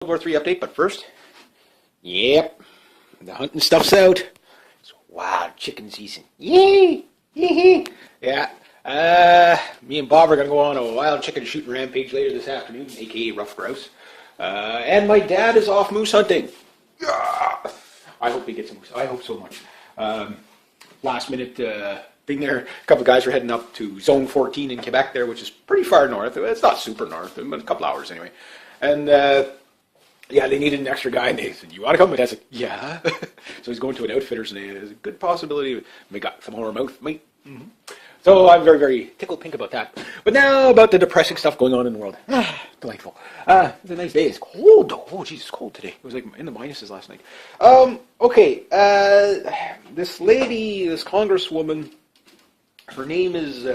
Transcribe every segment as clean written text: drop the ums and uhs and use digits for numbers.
WW3 update, but first, yep, the hunting stuff's out. It's wild chicken season. Yay! Yee-hee! Yeah, me and Bob are going to go on a wild chicken shooting rampage later this afternoon, aka rough grouse. And my dad is off moose hunting. Yeah! I hope he gets a moose. I hope so much. Last minute thing there, a couple of guys were heading up to Zone 14 in Quebec there, which is pretty far north. It's not super north, but a couple hours anyway. And yeah, they needed an extra guy, and they said, "You want to come?" And I said, "Yeah." So he's going to an outfitter's, and there's a good possibility we got some more mouth meat. Mm-hmm. So I'm very, very tickled pink about that. But now about the depressing stuff going on in the world. Delightful. It's a nice day. It's cold though. Oh, geez, it's cold today. It was like in the minuses last night. Okay. This lady, this congresswoman, her name is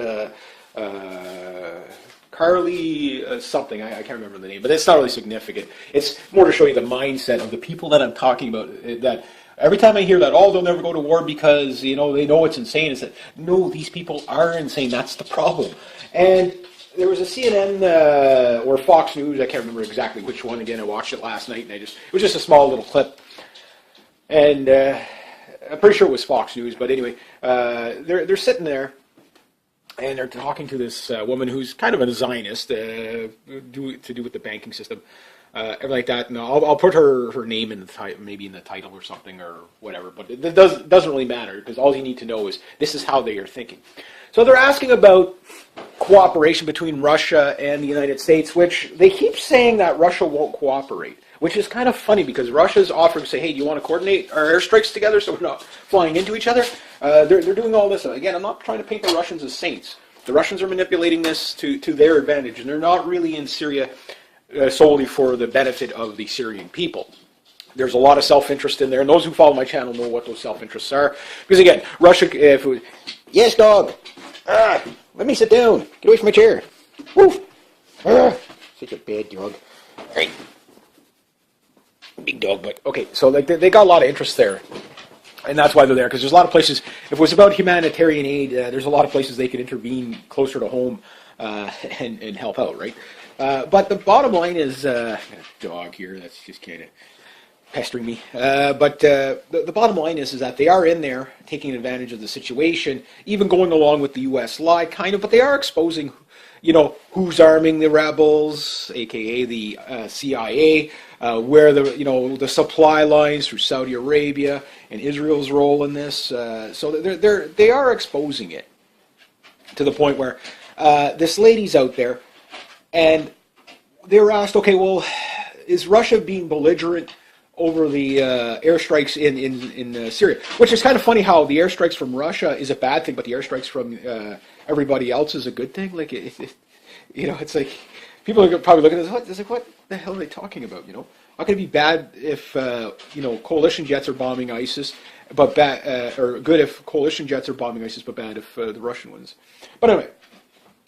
Carly something. I can't remember the name, but it's not really significant. It's more to show you the mindset of the people that I'm talking about. That every time I hear that, oh, they'll never go to war because, they know it's insane. It's that, no, these people are insane. That's the problem. And there was a CNN or Fox News, I can't remember exactly which one. Again, I watched it last night, and it was just a small little clip. And I'm pretty sure it was Fox News, but anyway, they're sitting there, and they're talking to this woman who's kind of a Zionist, to do with the banking system. Everything like that, and I'll put her name in the maybe in the title or something or whatever. But it doesn't really matter, because all you need to know is this is how they are thinking. So they're asking about cooperation between Russia and the United States, which they keep saying that Russia won't cooperate, which is kind of funny because Russia's offering to say, "Hey, do you want to coordinate our airstrikes together so we're not flying into each other?" They're doing all this. Again, I'm not trying to paint the Russians as saints. The Russians are manipulating this to their advantage, and they're not really in Syria solely for the benefit of the Syrian people. There's a lot of self-interest in there, and those who follow my channel know what those self-interests are. Because again, Russia, yes, dog, let me sit down, get away from my chair. Woof. Such a bad dog. All right. Big dog, but okay, so like they got a lot of interest there. And that's why they're there, because there's a lot of places, if it was about humanitarian aid, there's a lot of places they could intervene closer to home and help out, right? But the bottom line is, I got a dog here that's just kind of pestering me. But the bottom line is that they are in there taking advantage of the situation, even going along with the U.S. lie, kind of, but they are exposing, who's arming the rebels, aka the CIA, where the supply lines through Saudi Arabia and Israel's role in this. So they are exposing it to the point where this lady's out there. And they were asked, okay, well, is Russia being belligerent over the airstrikes in Syria? Which is kind of funny how the airstrikes from Russia is a bad thing, but the airstrikes from everybody else is a good thing. Like, it's like people are probably looking at this. It's like, what the hell are they talking about? How can it be bad if coalition jets are bombing ISIS, but bad, or good if coalition jets are bombing ISIS, but bad if the Russian ones? But anyway.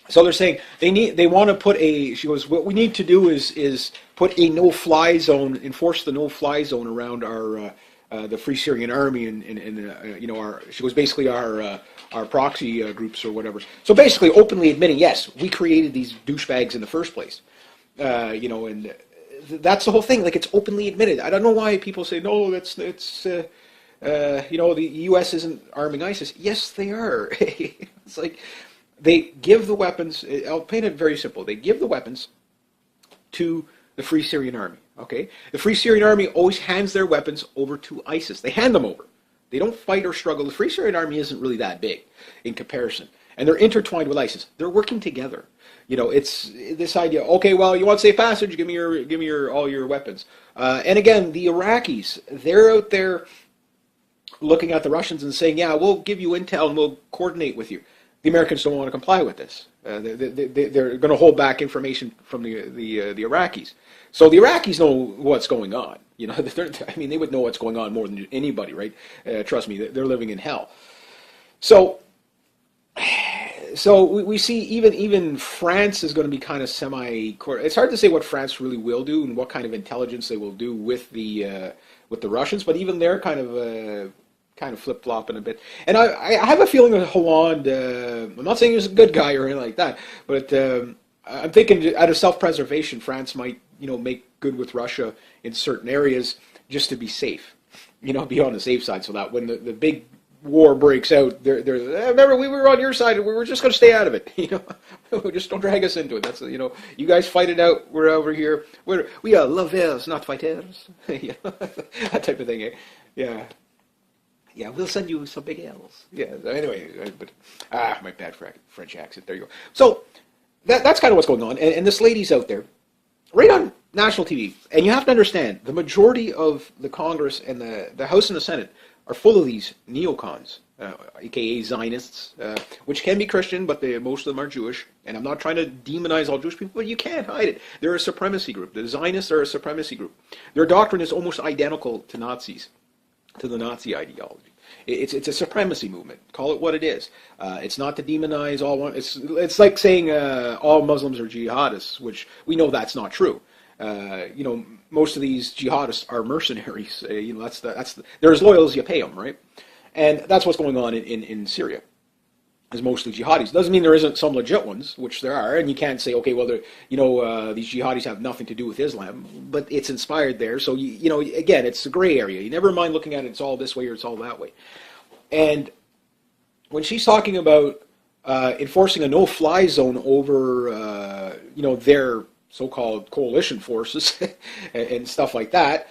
So they're saying they want to put she goes, what we need to do is put a no-fly zone, enforce the no-fly zone around our the Free Syrian Army and our, she goes, basically our proxy groups or whatever. So basically openly admitting, yes, we created these douchebags in the first place, and that's the whole thing. Like, it's openly admitted. I don't know why people say no. The U.S. isn't arming ISIS. Yes, they are. It's like. They give the weapons, I'll paint it very simple, they give the weapons to the Free Syrian Army, okay? The Free Syrian Army always hands their weapons over to ISIS. They hand them over. They don't fight or struggle. The Free Syrian Army isn't really that big in comparison. And they're intertwined with ISIS. They're working together. It's this idea, okay, well, you want safe passage, give me all your weapons. And again, the Iraqis, they're out there looking at the Russians and saying, yeah, we'll give you intel and we'll coordinate with you. The Americans don't want to comply with this. They're going to hold back information from the Iraqis. So the Iraqis know what's going on. They would know what's going on more than anybody, right? Trust me, they're living in hell. So we see even France is going to be kind of semi. It's hard to say what France really will do and what kind of intelligence they will do with the Russians, but even they're kind of flip-flopping a bit. And I have a feeling that Hollande, I'm not saying he's a good guy or anything like that, but I'm thinking out of self-preservation, France might, make good with Russia in certain areas just to be safe, be on the safe side, so that when the big war breaks out, remember, we were on your side, and we were just going to stay out of it. Just don't drag us into it. That's you guys fight it out. We're over here. We are lovers, not fighters. That type of thing. Eh? Yeah. Yeah, we'll send you some big L's. Yeah. Anyway, but my bad French accent. There you go. So that's kind of what's going on, and this lady's out there, right on national TV, and you have to understand the majority of the Congress and the House and the Senate are full of these neocons, aka Zionists, which can be Christian, but most of them are Jewish. And I'm not trying to demonize all Jewish people, but you can't hide it. They're a supremacy group. The Zionists are a supremacy group. Their doctrine is almost identical to Nazis, to the Nazi ideology. It's a supremacy movement. Call it what it is. It's not to demonize all one. It's like saying all Muslims are jihadists, which we know that's not true. Most of these jihadists are mercenaries. They're as loyal as you pay them, right? And that's what's going on in Syria. Is mostly jihadis. Doesn't mean there isn't some legit ones, which there are, and you can't say, okay, well, these jihadis have nothing to do with Islam, but it's inspired there. So again, it's a gray area. You never mind looking at it, it's all this way or it's all that way. And when she's talking about enforcing a no-fly zone over, their so-called coalition forces and stuff like that,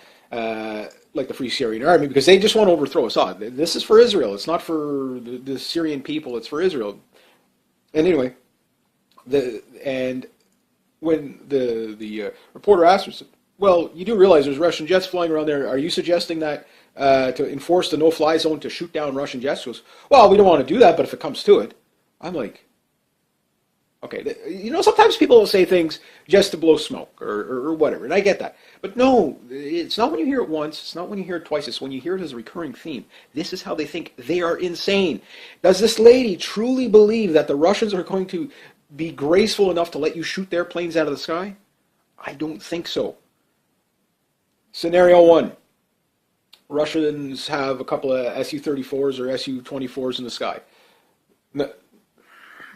like the Free Syrian Army, because they just want to overthrow Assad. This is for Israel. It's not for the Syrian people. It's for Israel. And anyway, when the reporter asked her, well, you do realize there's Russian jets flying around there. Are you suggesting that to enforce the no-fly zone to shoot down Russian jets? She goes, well, we don't want to do that, but if it comes to it. I'm like, okay, sometimes people will say things just to blow smoke or whatever, and I get that. But no, it's not when you hear it once, it's not when you hear it twice, it's when you hear it as a recurring theme. This is how they think. They are insane. Does this lady truly believe that the Russians are going to be graceful enough to let you shoot their planes out of the sky? I don't think so. Scenario 1. Russians have a couple of Su-34s or Su-24s in the sky.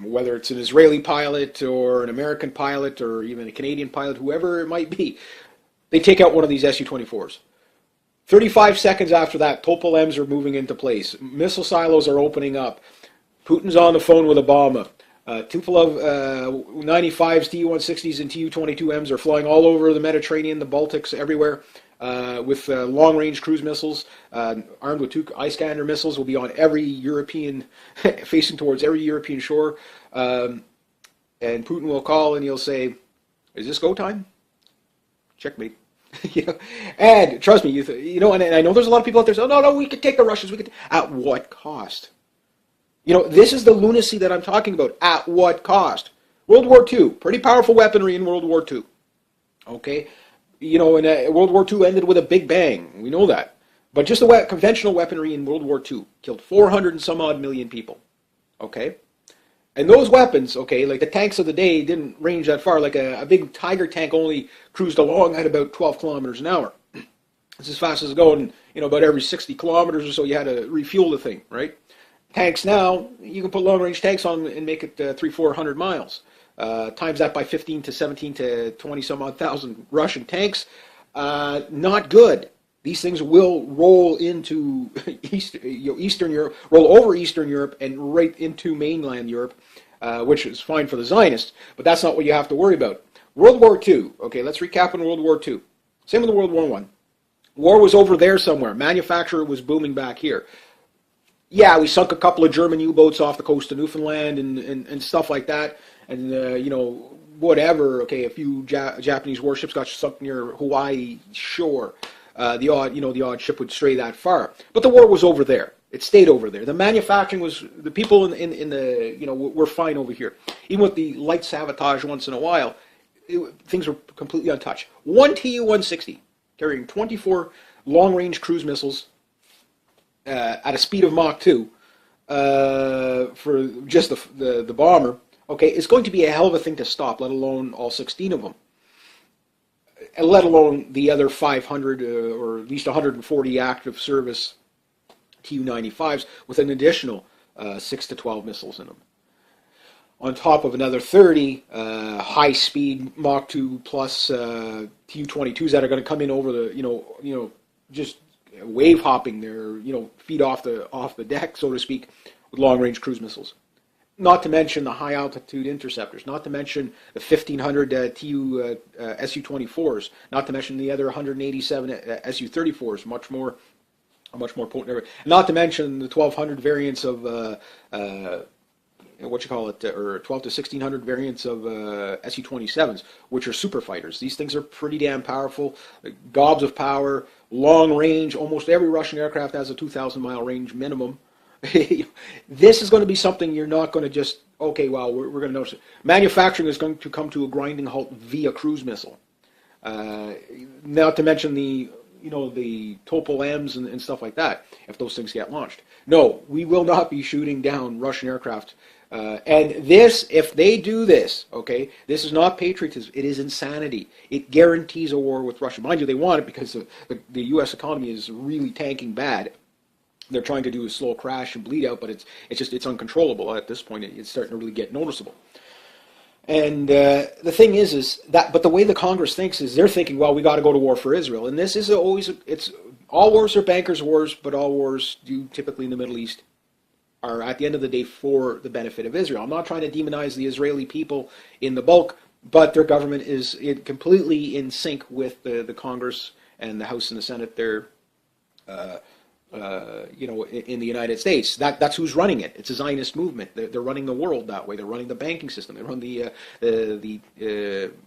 Whether it's an Israeli pilot or an American pilot or even a Canadian pilot, whoever it might be, they take out one of these Su-24s. 35 seconds after that, Topol-Ms are moving into place. Missile silos are opening up. Putin's on the phone with Obama. Tupolev 95s, Tu-160s, and Tu-22Ms are flying all over the Mediterranean, the Baltics, everywhere. With long-range cruise missiles, armed with 2 Iskander missiles, will be on every European, facing towards every European shore. And Putin will call and he'll say, "Is this go time?" Checkmate. And trust me, and I know there's a lot of people out there saying, "No, we could take the Russians. We could." At what cost? This is the lunacy that I'm talking about. At what cost? World War II, pretty powerful weaponry in World War II. Okay. And World War II ended with a big bang. We know that. But just the conventional weaponry in World War II killed 400 and some odd million people. Okay? And those weapons, okay, like the tanks of the day didn't range that far. Like a big Tiger tank only cruised along at about 12 kilometers an hour. It's as fast as going, about every 60 kilometers or so you had to refuel the thing, right? Tanks now, you can put long-range tanks on and make it 300-400 miles. Times that by 15 to 17 to 20 some odd thousand Russian tanks. Not good. These things will roll into Eastern Europe, roll over Eastern Europe and right into mainland Europe, which is fine for the Zionists, but that's not what you have to worry about. World War II. Okay, let's recap on World War II. Same with World War I. War was over there somewhere. Manufacture was booming back here. Yeah, we sunk a couple of German U-boats off the coast of Newfoundland and stuff like that. And, whatever, okay, a few Japanese warships got sunk near Hawaii shore. The odd ship would stray that far. But the war was over there. It stayed over there. The manufacturing was, the people in the, were fine over here. Even with the light sabotage once in a while, things were completely untouched. One Tu-160 carrying 24 long-range cruise missiles at a speed of Mach 2 for just the bomber. Okay, it's going to be a hell of a thing to stop, let alone all 16 of them. Let alone the other 500 or at least 140 active service Tu-95s with an additional 6 to 12 missiles in them. On top of another 30 high-speed Mach 2 plus Tu-22s that are going to come in over the, just wave hopping their, feet off the deck, so to speak, with long-range cruise missiles. Not to mention the high-altitude interceptors. Not to mention the 1,500 Su-24s. Not to mention the other 187 Su-34s, much more potent. Not to mention the 1,200 variants of or 12 to 1,600 variants of Su-27s, which are super fighters. These things are pretty damn powerful, gobs of power, long range. Almost every Russian aircraft has a 2,000-mile range minimum. This is going to be something you're not going to just, okay, well, we're going to notice it. Manufacturing is going to come to a grinding halt via cruise missile. Not to mention the Topol M's and stuff like that, if those things get launched. No, we will not be shooting down Russian aircraft. And this, if they do this, okay, this is not patriotism, it is insanity. It guarantees a war with Russia. Mind you, they want it because the U.S. economy is really tanking bad. They're trying to do a slow crash and bleed out, but it's uncontrollable at this point. It's starting to really get noticeable. And the thing is that, but the way the Congress thinks is they're thinking, well, we got to go to war for Israel. And this is it's all wars are bankers' wars, but all wars do typically in the Middle East are at the end of the day for the benefit of Israel. I'm not trying to demonize the Israeli people in the bulk, but their government is completely in sync with the Congress and the House and the Senate. They're in the United States. That's who's running it. It's a Zionist movement. They're running the world that way. They're running the banking system. They run the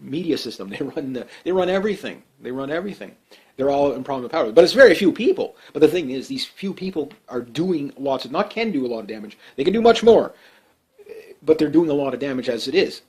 media system. They run everything. They run everything. They're all in problem with power. But it's very few people. But the thing is, these few people are doing can do a lot of damage. They can do much more. But they're doing a lot of damage as it is.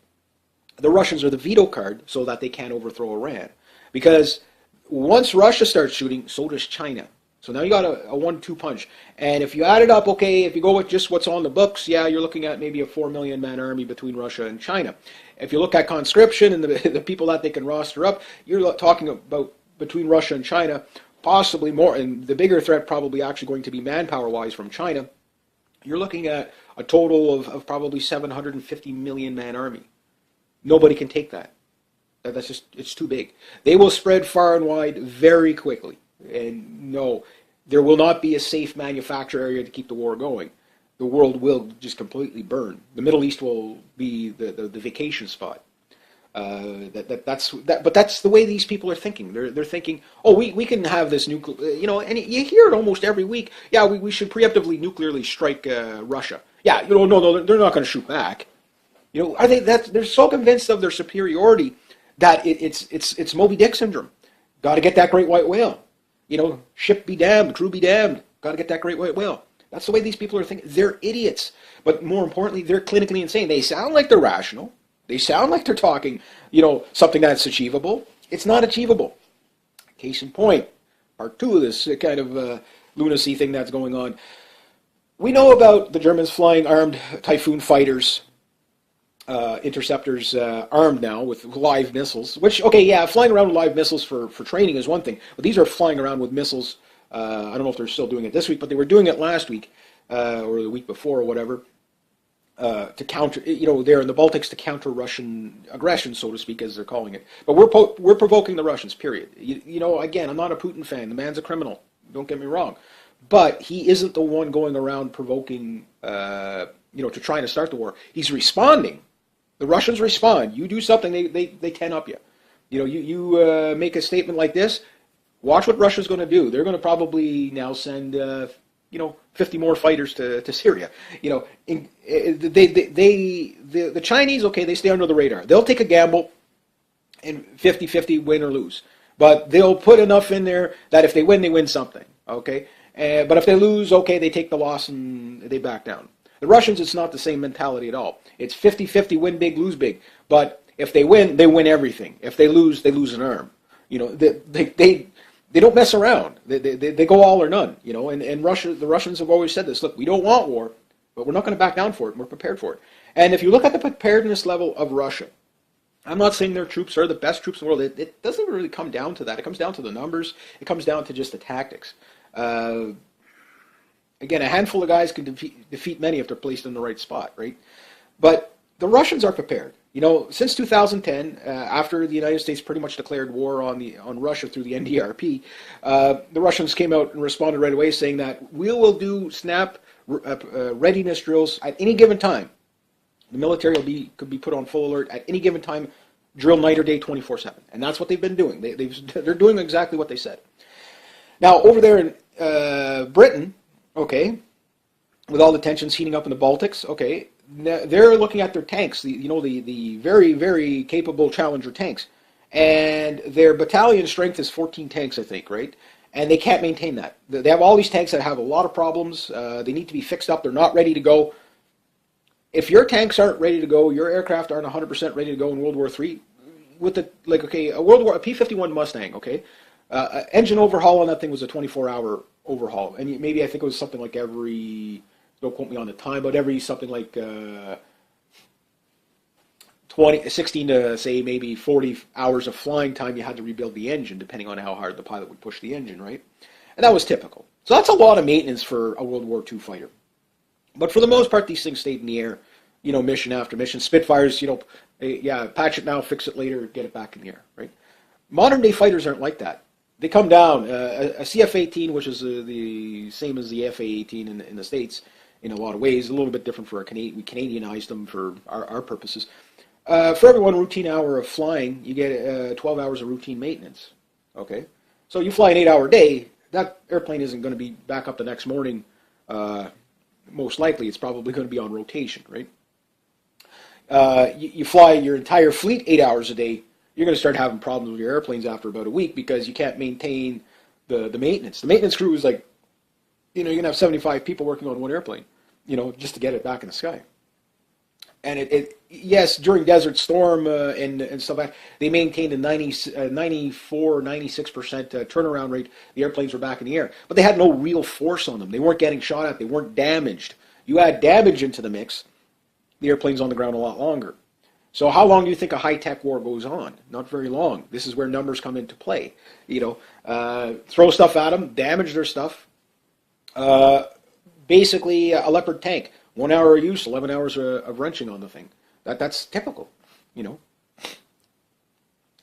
The Russians are the veto card so that they can't overthrow Iran. Because once Russia starts shooting, so does China. So now you got a 1-2 punch. And if you add it up, okay, if you go with just what's on the books, yeah, you're looking at maybe a 4 million man army between Russia and China. If you look at conscription and the people that they can roster up, you're talking about between Russia and China, possibly more, and the bigger threat probably actually going to be manpower-wise from China. You're looking at a total of probably 750 million man army. Nobody can take that. That's just, it's too big. They will spread far and wide very quickly. And no, there will not be a safe manufacture area to keep the war going. The world will just completely burn. The Middle East will be the vacation spot. But that's the way these people are thinking. They're thinking, oh, we can have this nuclear, and you hear it almost every week. Yeah, we should preemptively nuclearly strike Russia. Yeah, no, they're not going to shoot back. Are they? They're so convinced of their superiority that it's Moby Dick syndrome. Got to get that great white whale. Ship be damned, crew be damned. Got to get that great white whale. That's the way these people are thinking. They're idiots. But more importantly, they're clinically insane. They sound like they're rational. They sound like they're talking, something that's achievable. It's not achievable. Case in point, part 2 of this kind of lunacy thing that's going on. We know about the Germans flying armed Typhoon fighters, interceptors armed now with live missiles, which, okay, yeah, flying around with live missiles for training is one thing, but these are flying around with missiles, I don't know if they're still doing it this week, but they were doing it last week, or the week before or whatever, to counter, there in the Baltics to counter Russian aggression, so to speak, as they're calling it. But we're provoking the Russians, period. Again, I'm not a Putin fan. The man's a criminal. Don't get me wrong. But he isn't the one going around provoking, to trying to start the war. He's responding. The Russians respond. You do something, they 10 up you. You make a statement like this, watch what Russia's going to do. They're going to probably now send, 50 more fighters to Syria. The Chinese, okay, they stay under the radar. They'll take a gamble and 50-50 win or lose. But they'll put enough in there that if they win something, okay? But if they lose, okay, they take the loss and they back down. The Russians, it's not the same mentality at all. It's 50-50, win big, lose big. But if they win everything. If they lose an arm. They don't mess around. They go all or none. And the Russians have always said this. Look, we don't want war, but we're not going to back down for it. And we're prepared for it. And if you look at the preparedness level of Russia, I'm not saying their troops are the best troops in the world. It doesn't really come down to that. It comes down to the numbers. It comes down to just the tactics. Again, a handful of guys can defeat many if they're placed in the right spot, right? But the Russians are prepared. You know, since 2010, after the United States pretty much declared war on Russia through the NDRP, the Russians came out and responded right away, saying that we will do snap readiness drills at any given time. The military could be put on full alert at any given time, drill night or day, 24/7, and that's what they've been doing. They're doing exactly what they said. Now, over there in Britain, okay, with all the tensions heating up in the Baltics, okay, they're looking at their tanks, the very, very capable Challenger tanks, and their battalion strength is 14 tanks, I think, right? And they can't maintain that. They have all these tanks that have a lot of problems. They need to be fixed up. They're not ready to go. If your tanks aren't ready to go, your aircraft aren't 100% ready to go in World War III, with a P-51 Mustang, okay, engine overhaul on that thing was a 24-hour overhaul, and maybe I think it was something like every, don't quote me on the time, but every something like 16 to say maybe 40 hours of flying time, you had to rebuild the engine depending on how hard the pilot would push the engine, right? And that was typical. So that's a lot of maintenance for a World War II fighter. But for the most part, these things stayed in the air, mission after mission. Spitfires, yeah, patch it now, fix it later, get it back in the air, right? Modern day fighters aren't like that. They come down. A CF-18, which is the same as the FA-18 in the States in a lot of ways, a little bit different for we Canadianized them for our purposes. For every 1 routine hour of flying, you get 12 hours of routine maintenance, okay? So you fly an 8-hour day, that airplane isn't going to be back up the next morning. Most likely, it's probably going to be on rotation, right? You fly your entire fleet 8 hours a day, you're going to start having problems with your airplanes after about a week because you can't maintain the maintenance. The maintenance crew is like, you're going to have 75 people working on one airplane, just to get it back in the sky. And yes, during Desert Storm and stuff like that, they maintained a 94, 96% turnaround rate. The airplanes were back in the air. But they had no real force on them. They weren't getting shot at. They weren't damaged. You add damage into the mix, the airplane's on the ground a lot longer. So how long do you think a high-tech war goes on? Not very long. This is where numbers come into play. Throw stuff at them, damage their stuff. Basically, a Leopard tank. 1 hour of use, 11 hours of wrenching on the thing. That's typical, And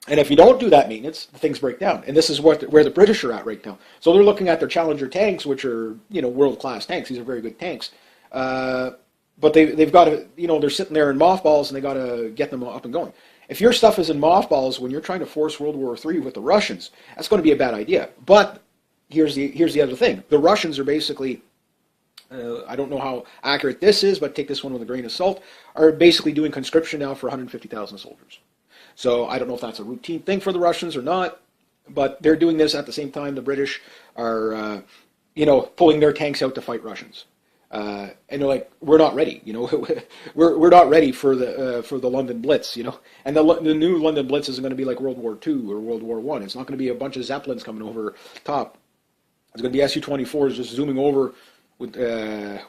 if you don't do that maintenance, the things break down. And this is where the British are at right now. So they're looking at their Challenger tanks, which are, world-class tanks. These are very good tanks. But they've got to, they're sitting there in mothballs, and they got to get them up and going. If your stuff is in mothballs when you're trying to force World War III with the Russians, that's going to be a bad idea. But here's the other thing. The Russians are basically... I don't know how accurate this is, but take this one with a grain of salt, are basically doing conscription now for 150,000 soldiers. So I don't know if that's a routine thing for the Russians or not, but they're doing this at the same time the British are, pulling their tanks out to fight Russians. And they're like, we're not ready, we're not ready for the London Blitz, And the new London Blitz isn't going to be like World War II or World War I. It's not going to be a bunch of Zeppelins coming over top. It's going to be Su-24s just zooming over with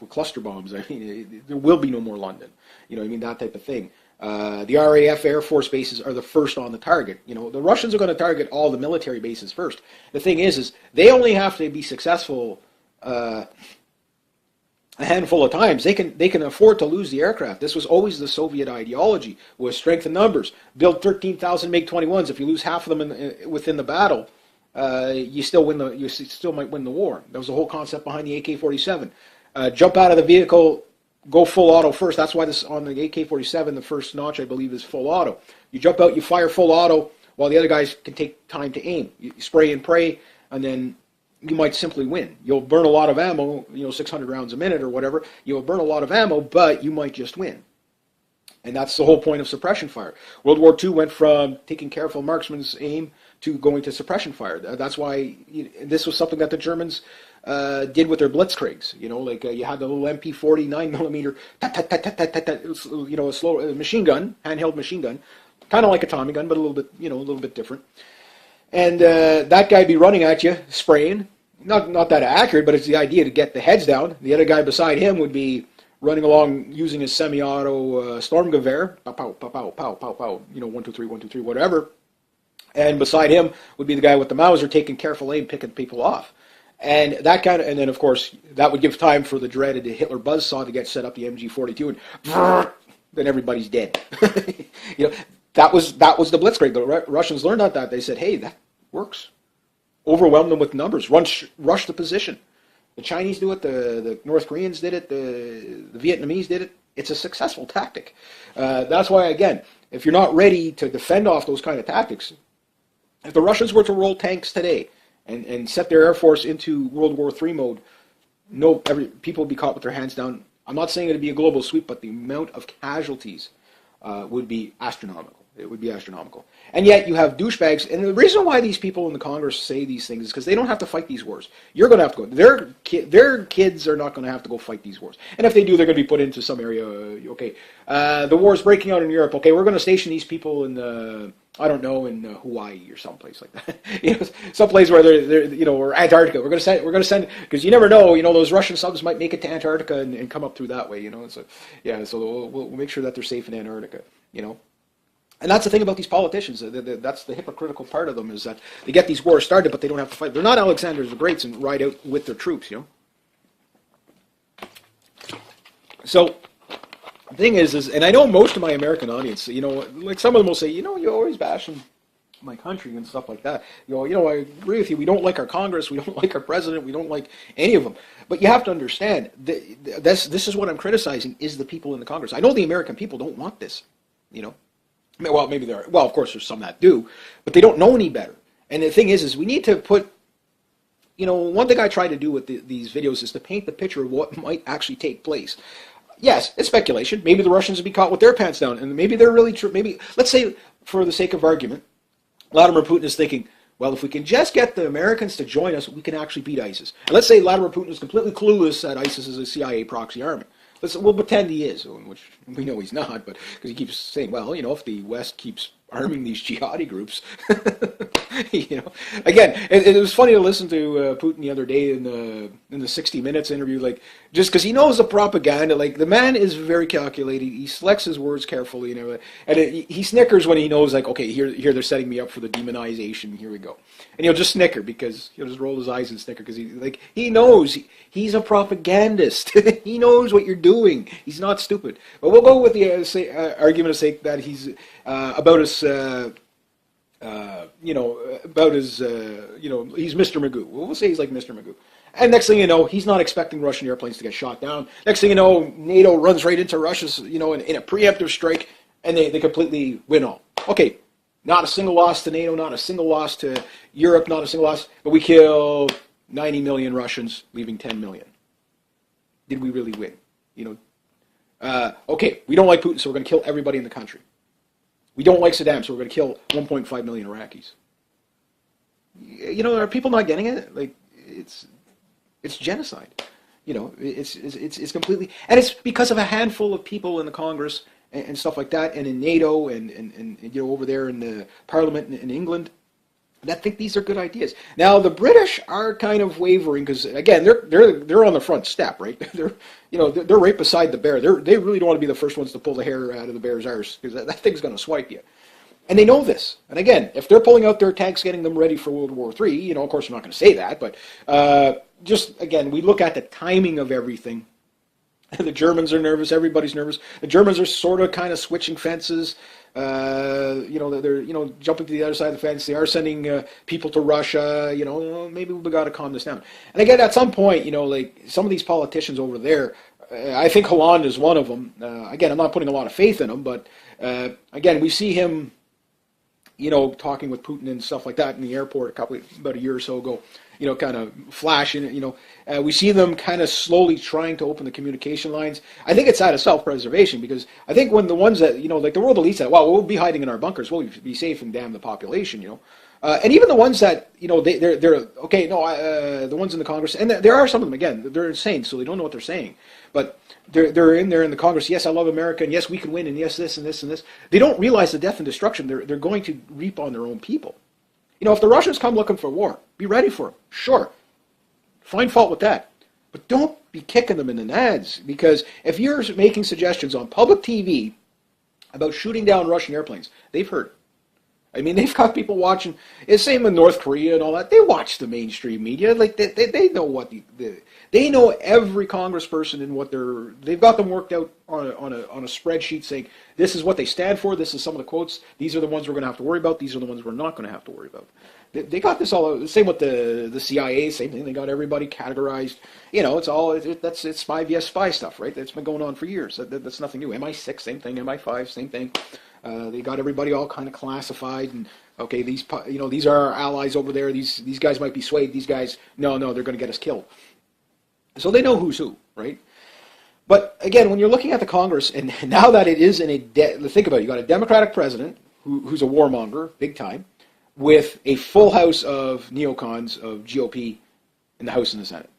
cluster bombs. I mean, there will be no more London. That type of thing. The RAF Air Force bases are the first on the target. The Russians are going to target all the military bases first. The thing is they only have to be successful a handful of times. They can afford to lose the aircraft. This was always the Soviet ideology, was strength in numbers. Build 13,000 MiG-21s. If you lose half of them within the battle, you still might win the war. That was the whole concept behind the AK-47. Jump out of the vehicle, go full auto first. That's why this on the AK-47, the first notch, I believe, is full auto. You jump out, you fire full auto, while the other guys can take time to aim. You spray and pray, and then you might simply win. You'll burn a lot of ammo, 600 rounds a minute or whatever. You'll burn a lot of ammo, but you might just win. And that's the whole point of suppression fire. World War II went from taking careful marksman's aim to going to suppression fire. That's why this was something that the Germans did with their blitzkriegs. You had the little MP40 9mm, a slow machine gun, handheld machine gun, kind of like a Tommy gun, but a little bit different. And that guy be running at you, spraying. Not that accurate, but it's the idea to get the heads down. The other guy beside him would be running along using his semi-auto Stormgewehr, pow, pow, pow, pow, pow, pow, pow, 1, 2, 3, 1, 2, 3, whatever. And beside him would be the guy with the Mauser taking careful aim, picking people off. And then of course, that would give time for the dreaded Hitler buzzsaw to get set up, the MG42, and then everybody's dead. You know, that was the blitzkrieg. The Russians learned that. They said, hey, that works. Overwhelm them with numbers. Rush the position. The Chinese do it. The North Koreans did it. The Vietnamese did it. It's a successful tactic. That's why, again, if you're not ready to defend off those kind of tactics, if the Russians were to roll tanks today and set their air force into World War III mode, people would be caught with their hands down. I'm not saying it would be a global sweep, but the amount of casualties would be astronomical. It would be astronomical. And yet you have douchebags, and the reason why these people in the Congress say these things is because they don't have to fight these wars. You're going to have to go. Their kids are not going to have to go fight these wars. And if they do, they're going to be put into some area. Okay, the war's breaking out in Europe. Okay, we're going to station these people in I don't know, in Hawaii or someplace like that. You know, someplace where they're or Antarctica. We're going to send because you never know. You know, those Russian subs might make it to Antarctica and come up through that way. You know, so yeah, so we'll make sure that they're safe in Antarctica. You know. And that's the thing about these politicians. That's the hypocritical part of them, is that they get these wars started, but they don't have to fight. They're not Alexander the Greats and ride out with their troops, you know. So the thing is, and I know most of my American audience, you know, like some of them will say, you know, you always bash my country and stuff like that. You know, I agree with you. We don't like our Congress. We don't like our president. We don't like any of them. But you have to understand, this is what I'm criticizing, is the people in the Congress. I know the American people don't want this, you know. Well, maybe there are. Well, of course, there's some that do, but they don't know any better. And the thing is we need to put, you know, one thing I try to do with these videos is to paint the picture of what might actually take place. Yes, it's speculation. Maybe the Russians would be caught with their pants down, and maybe they're really true. Maybe, let's say, for the sake of argument, Vladimir Putin is thinking, well, if we can just get the Americans to join us, we can actually beat ISIS. And let's say Vladimir Putin is completely clueless that ISIS is a CIA proxy army. We'll pretend he is, which we know he's not, but because he keeps saying, well, you know, if the West keeps arming these jihadi groups, you know. Again, it was funny to listen to Putin the other day in the 60 Minutes interview, like, just because he knows the propaganda. Like, the man is very calculated. He selects his words carefully and everything. And he snickers when he knows, like, okay, here they're setting me up for the demonization. Here we go. And he'll just snicker because he'll just roll his eyes and snicker because he knows he's a propagandist. He knows what you're doing. He's not stupid. But we'll go with the argument of sake that he's about as you know, you know, he's Mr. Magoo. We'll say he's like Mr. Magoo. And next thing you know, he's not expecting Russian airplanes to get shot down. Next thing you know, NATO runs right into Russia's, you know, in a preemptive strike, and they completely win all. Okay, not a single loss to NATO, not a single loss to Europe, not a single loss, but we kill 90 million Russians, leaving 10 million. Did we really win? You know, okay, we don't like Putin, so we're going to kill everybody in the country. We don't like Saddam, so we're going to kill 1.5 million Iraqis. You know, are people not getting it? Like, it's genocide. You know, it's completely, and it's because of a handful of people in the Congress and stuff like that, and in NATO, and you know, over there in the Parliament in England, that think these are good ideas. Now the British are kind of wavering because, again, they're on the front step, right? They're right beside the bear. They really don't want to be the first ones to pull the hair out of the bear's arse because that thing's going to swipe you. And they know this. And again, if they're pulling out their tanks, getting them ready for World War III, you know, of course, I'm not going to say that, but just, again, we look at the timing of everything. The Germans are nervous. Everybody's nervous. The Germans are sort of kind of switching fences. You know, they're jumping to the other side of the fence. They are sending people to Russia. You know, maybe we've got to calm this down. And again, at some point, you know, like some of these politicians over there, I think Hollande is one of them. Again, I'm not putting a lot of faith in him, but again, we see him, you know, talking with Putin and stuff like that in the airport about a year or so ago. You know, kind of flashing, you know. We see them kind of slowly trying to open the communication lines. I think it's out of self-preservation because I think when the ones that, you know, like the world elite said, well, we'll be hiding in our bunkers, we'll be safe and damn the population, you know. And even the ones that, you know, they're okay, no, the ones in the Congress, and there are some of them, again, they're insane, so they don't know what they're saying. But they're in there in the Congress, yes, I love America, and yes, we can win, and yes, this and this and this. They don't realize the death and destruction they're going to reap on their own people. You know, if the Russians come looking for war, be ready for them. Sure. Find fault with that. But don't be kicking them in the nads, because if you're making suggestions on public TV about shooting down Russian airplanes, they've heard. I mean, they've got people watching. It's same with North Korea and all that. They watch the mainstream media. Like they know what they know every congressperson and what they've got them worked out on a spreadsheet saying this is what they stand for. This is some of the quotes. These are the ones we're going to have to worry about. These are the ones we're not going to have to worry about. They got this all. Same with the CIA. Same thing. They got everybody categorized. You know, it's spy vs spy stuff, right? That's been going on for years. That's nothing new. MI6, same thing. MI5, same thing. They got everybody all kind of classified, and okay, these are our allies over there. These guys might be swayed. These guys, no, they're going to get us killed. So they know who's who, right? But again, when you're looking at the Congress, and now that it is think about it, you got a Democratic president who's a warmonger, big time, with a full house of neocons of GOP in the House and the Senate,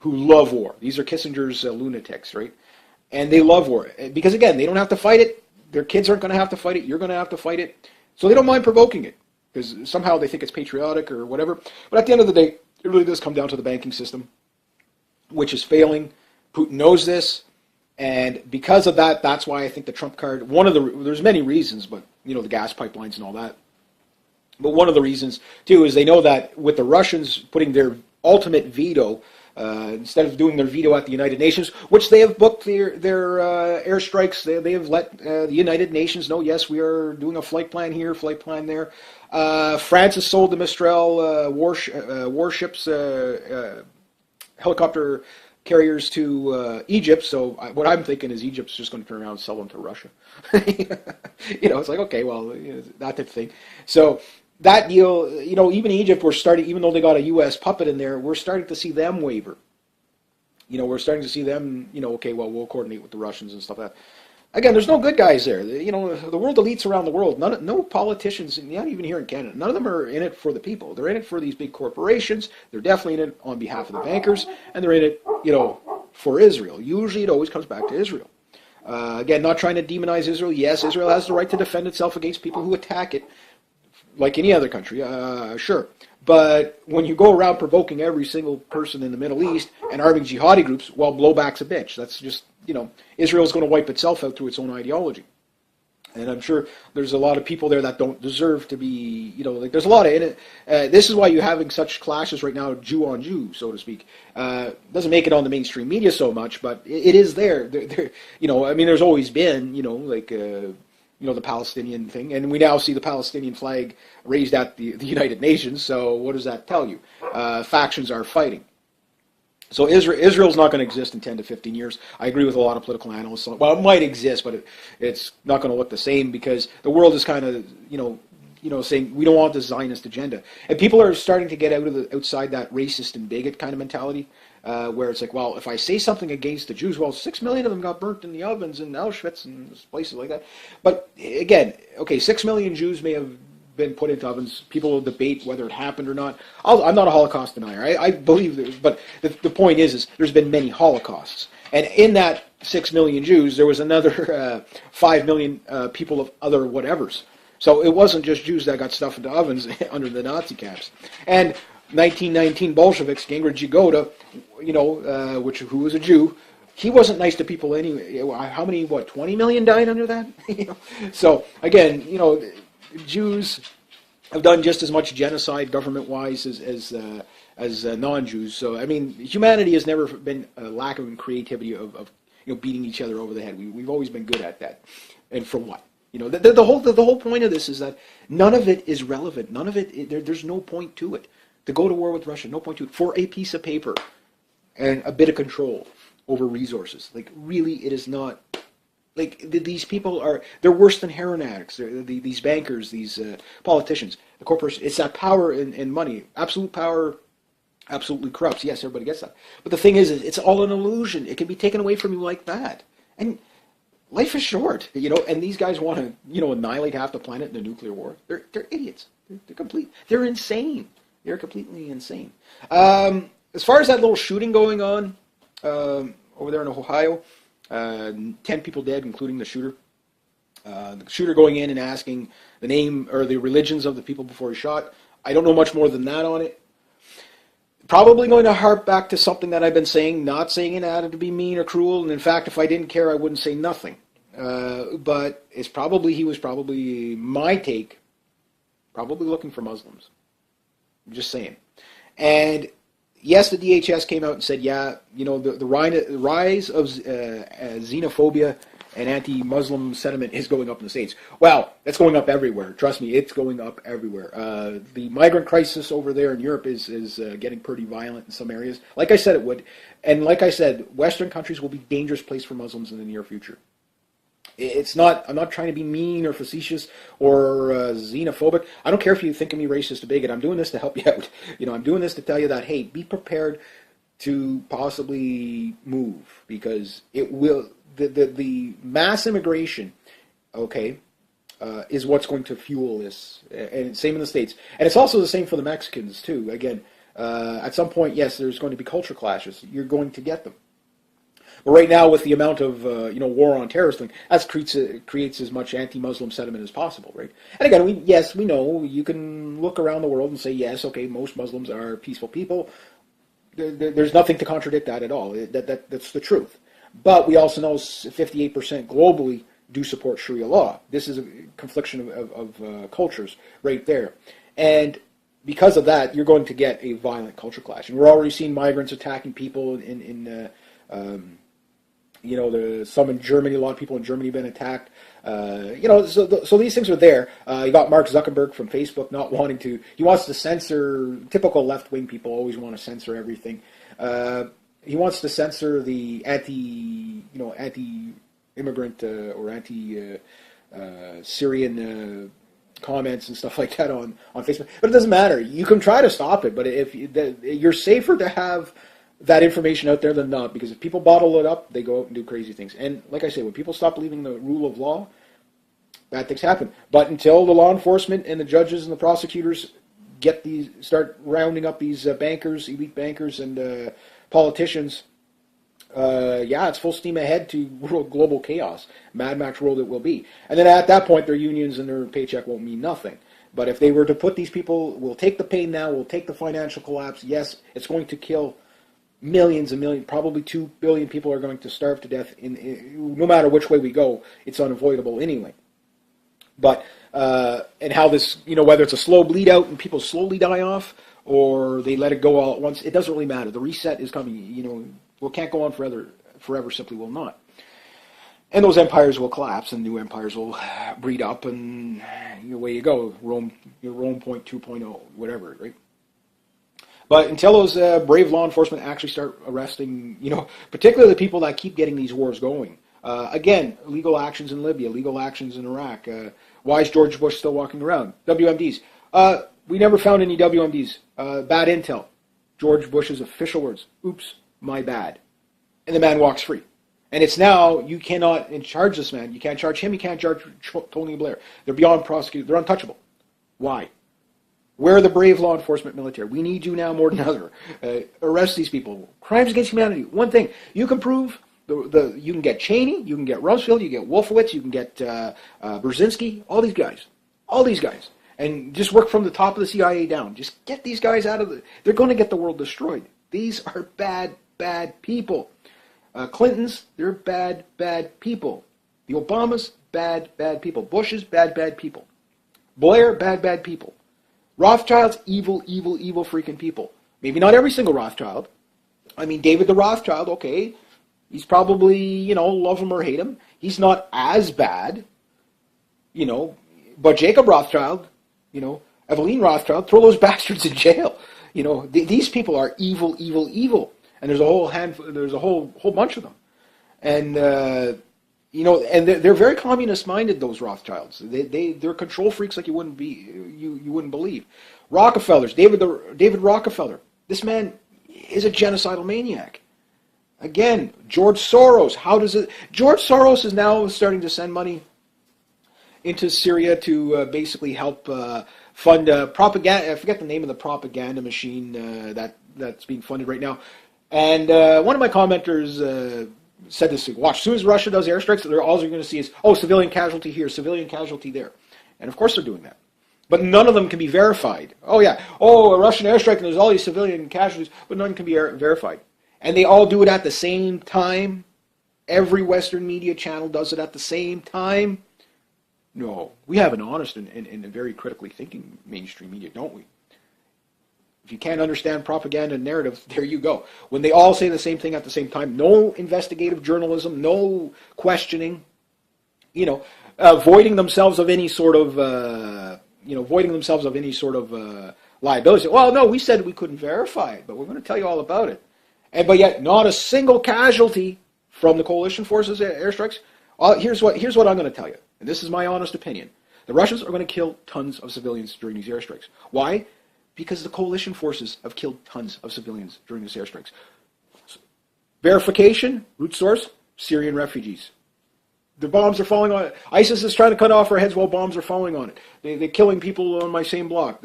who love war. These are Kissinger's lunatics, right? And they love war because again, they don't have to fight it. Their kids aren't going to have to fight it. You're going to have to fight it. So they don't mind provoking it because somehow they think it's patriotic or whatever. But at the end of the day, it really does come down to the banking system, which is failing. Putin knows this. And because of that, that's why I think the Trump card, there's many reasons, but, you know, the gas pipelines and all that. But one of the reasons, too, is they know that with the Russians putting their ultimate veto, instead of doing their veto at the United Nations, which they have booked their airstrikes, they have let the United Nations know, yes, we are doing a flight plan here, flight plan there. France has sold the Mistral warships, helicopter carriers to Egypt, so what I'm thinking is Egypt's just going to turn around and sell them to Russia. You know, it's like, okay, well, you know, that type of thing. So that deal, you know, even Egypt, even though they got a U.S. puppet in there, we're starting to see them waver. You know, we're starting to see them, you know, okay, well, we'll coordinate with the Russians and stuff like that. Again, there's no good guys there. You know, the world elites around the world, no politicians, not even here in Canada, none of them are in it for the people. They're in it for these big corporations. They're definitely in it on behalf of the bankers, and they're in it, you know, for Israel. Usually it always comes back to Israel. Again, not trying to demonize Israel. Yes, Israel has the right to defend itself against people who attack it, like any other country, sure. But when you go around provoking every single person in the Middle East and arming jihadi groups, well, blowback's a bitch. That's just, you know, Israel's going to wipe itself out through its own ideology. And I'm sure there's a lot of people there that don't deserve to be, you know, like there's a lot of in it. This is why you're having such clashes right now, Jew on Jew, so to speak. Doesn't make it on the mainstream media so much, but it is there. You know, I mean, there's always been, you know, like, you know, the Palestinian thing, and we now see the Palestinian flag raised at the United Nations, so what does that tell you? Factions are fighting. So Israel's not going to exist in 10 to 15 years. I agree with a lot of political analysts. Well, it might exist, but it's not going to look the same because the world is kind of, you know, saying we don't want the Zionist agenda. And people are starting to get outside that racist and bigot kind of mentality, where it's like, well, if I say something against the Jews, well, 6 million of them got burnt in the ovens in Auschwitz and places like that. But again, okay, 6 million Jews may have been put into ovens. People will debate whether it happened or not. I'm not a Holocaust denier. I believe there was, but the point is there's been many Holocausts. And in that 6 million Jews, there was another 5 million people of other whatevers. So it wasn't just Jews that got stuffed into ovens under the Nazi camps. And 1919 Bolsheviks, Gingrich Yagoda, you know, who was a Jew, he wasn't nice to people anyway. How many, 20 million died under that? You know? So again, you know, Jews have done just as much genocide government-wise as non-Jews. So I mean, humanity has never been a lack of creativity of you know, beating each other over the head. We've always been good at that. And for what? You know, the whole point of this is that none of it is relevant. None of it. There's no point to it. To go to war with Russia, no point to it. For a piece of paper and a bit of control over resources. Like really, it is not. Like these people they're worse than heroin addicts. These bankers, these politicians, the corporation. It's that power and money. Absolute power absolutely corrupts. Yes, everybody gets that. But the thing is, it's all an illusion. It can be taken away from you like that. And life is short, you know. And these guys want to, you know, annihilate half the planet in a nuclear war. They're idiots. They're insane. They're completely insane. As far as that little shooting going on over there in Ohio. 10 people dead, including the shooter. The shooter going in and asking the name or the religions of the people before he shot. I don't know much more than that on it. Probably going to harp back to something that I've been saying, not saying it added to be mean or cruel. And in fact, if I didn't care, I wouldn't say nothing. But he was probably my take probably looking for Muslims. I'm just saying. And yes, the DHS came out and said, yeah, you know, the rise of xenophobia and anti-Muslim sentiment is going up in the States. Well, it's going up everywhere. Trust me, it's going up everywhere. The migrant crisis over there in Europe is getting pretty violent in some areas. Like I said it would. And like I said, Western countries will be a dangerous place for Muslims in the near future. It's not, I'm not trying to be mean or facetious or xenophobic. I don't care if you think of me racist or bigot. I'm doing this to help you out. You know, I'm doing this to tell you that, hey, be prepared to possibly move, because it will, the mass immigration, okay, is what's going to fuel this. And same in the States. And it's also the same for the Mexicans, too. Again, at some point, yes, there's going to be culture clashes. You're going to get them. But right now, with the amount of war on terrorist thing, that creates as much anti-Muslim sentiment as possible, right? And again, we know you can look around the world and say, yes, okay, most Muslims are peaceful people. There's nothing to contradict that at all. That's the truth. But we also know 58% globally do support Sharia law. This is a confliction of cultures right there, and because of that, you're going to get a violent culture clash. And we're already seeing migrants attacking people some in Germany, a lot of people in Germany have been attacked. So these things are there. You got Mark Zuckerberg from Facebook not wanting to, he wants to censor, typical left-wing people always want to censor everything. He wants to censor the anti-immigrant or anti-Syrian comments and stuff like that on Facebook. But it doesn't matter. You can try to stop it, but if you're safer to have that information out there than not, because if people bottle it up, they go out and do crazy things. And like I say, when people stop believing the rule of law, bad things happen. But until the law enforcement and the judges and the prosecutors start rounding up these bankers, elite bankers, and politicians, it's full steam ahead to global chaos. Mad Max world it will be. And then at that point, their unions and their paycheck won't mean nothing. But if they were to put these people, we'll take the pain now, we'll take the financial collapse. Yes, it's going to kill millions and millions, probably 2 billion people are going to starve to death. No matter which way we go, it's unavoidable anyway. But and how this, whether it's a slow bleed out and people slowly die off, or they let it go all at once, it doesn't really matter. The reset is coming. We can't go on forever. Simply will not. And those empires will collapse, and new empires will breed up, and away you go. Rome 2.0, whatever, right? But until those brave law enforcement actually start arresting, particularly the people that keep getting these wars going. Again, illegal actions in Libya, illegal actions in Iraq. Why is George Bush still walking around? WMDs. We never found any WMDs. Bad intel. George Bush's official words. Oops, my bad. And the man walks free. And it's now, you cannot charge this man. You can't charge him. You can't charge Tony Blair. They're beyond prosecuted. They're untouchable. Why? Where are the brave law enforcement military? We need you now more than ever. Arrest these people. Crimes against humanity. One thing, you can prove, you can get Cheney, you can get Rumsfeld, you can get Wolfowitz, you can get Brzezinski, all these guys. And just work from the top of the CIA down. Just get these guys out of they're going to get the world destroyed. These are bad, bad people. Clintons, they're bad, bad people. The Obamas, bad, bad people. Bushes, bad, bad people. Blair, bad, bad people. Rothschilds, evil, evil, evil freaking people. Maybe not every single Rothschild. I mean, David the Rothschild, okay, he's probably, love him or hate him. He's not as bad, but Jacob Rothschild, Evelyn Rothschild, throw those bastards in jail. These people are evil, evil, evil. And there's a whole bunch of them. And, and they're very communist-minded, those Rothschilds. They're control freaks like you wouldn't believe. Rockefellers, David Rockefeller. This man is a genocidal maniac. Again, George Soros. George Soros is now starting to send money into Syria to basically help fund propaganda. I forget the name of the propaganda machine that's being funded right now. And one of my commenters said this, watch, as soon as Russia does airstrikes, all you're going to see is, civilian casualty here, civilian casualty there. And of course they're doing that. But none of them can be verified. A Russian airstrike and there's all these civilian casualties, but none can be verified. And they all do it at the same time. Every Western media channel does it at the same time. No. We have an honest and a very critically thinking mainstream media, don't we? If you can't understand propaganda and narrative, there you go. When they all say the same thing at the same time, no investigative journalism, no questioning, voiding themselves of any sort of, liability. Well, no, we said we couldn't verify it, but we're going to tell you all about it. But yet, not a single casualty from the coalition forces airstrikes. Here's what I'm going to tell you, and this is my honest opinion. The Russians are going to kill tons of civilians during these airstrikes. Why? Because the coalition forces have killed tons of civilians during these airstrikes. Verification, root source, Syrian refugees. The bombs are falling on it. ISIS is trying to cut off our heads while bombs are falling on it. They're killing people on my same block.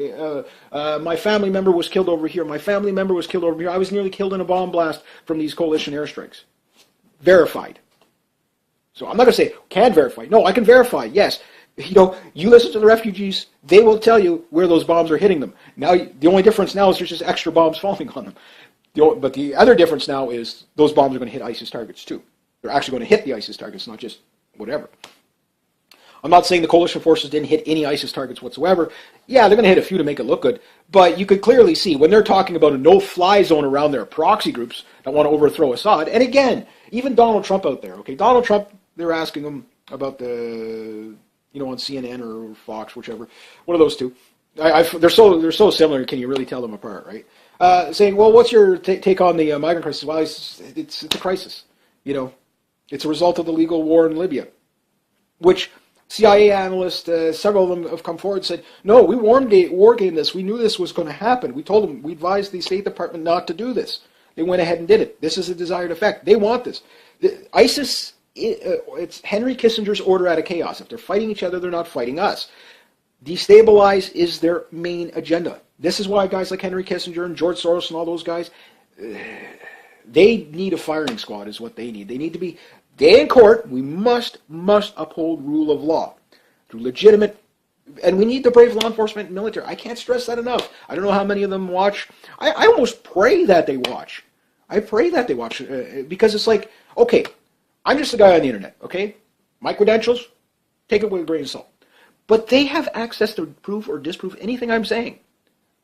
My family member was killed over here. My family member was killed over here. I was nearly killed in a bomb blast from these coalition airstrikes. Verified. So I'm not going to say, can't verify. No, I can verify, yes. You listen to the refugees, they will tell you where those bombs are hitting them. Now, the only difference now is there's just extra bombs falling on them. But the other difference now is those bombs are going to hit ISIS targets too. They're actually going to hit the ISIS targets, not just whatever. I'm not saying the coalition forces didn't hit any ISIS targets whatsoever. Yeah, they're going to hit a few to make it look good. But you could clearly see when they're talking about a no-fly zone around their proxy groups that want to overthrow Assad. And again, even Donald Trump out there. Okay, Donald Trump, they're asking him about the, on CNN or Fox, whichever, one of those two. They're so similar. Can you really tell them apart, right? Saying, well, what's your take on the migrant crisis? Well, it's a crisis. It's a result of the legal war in Libya, which CIA analysts, several of them have come forward and said, no, we war gamed this. We knew this was going to happen. We told them, we advised the State Department not to do this. They went ahead and did it. This is a desired effect. They want this. ISIS, it's Henry Kissinger's order out of chaos. If they're fighting each other, they're not fighting us. Destabilize is their main agenda. This is why guys like Henry Kissinger and George Soros and all those guys, they need a firing squad is what they need. They need to be day in court. We must uphold rule of law through legitimate, and we need the brave law enforcement and military. I can't stress that enough. I don't know how many of them watch. I almost pray that they watch. I pray that they watch because it's like, okay, I'm just a guy on the internet, okay? My credentials, take it with a grain of salt. But they have access to prove or disprove anything I'm saying.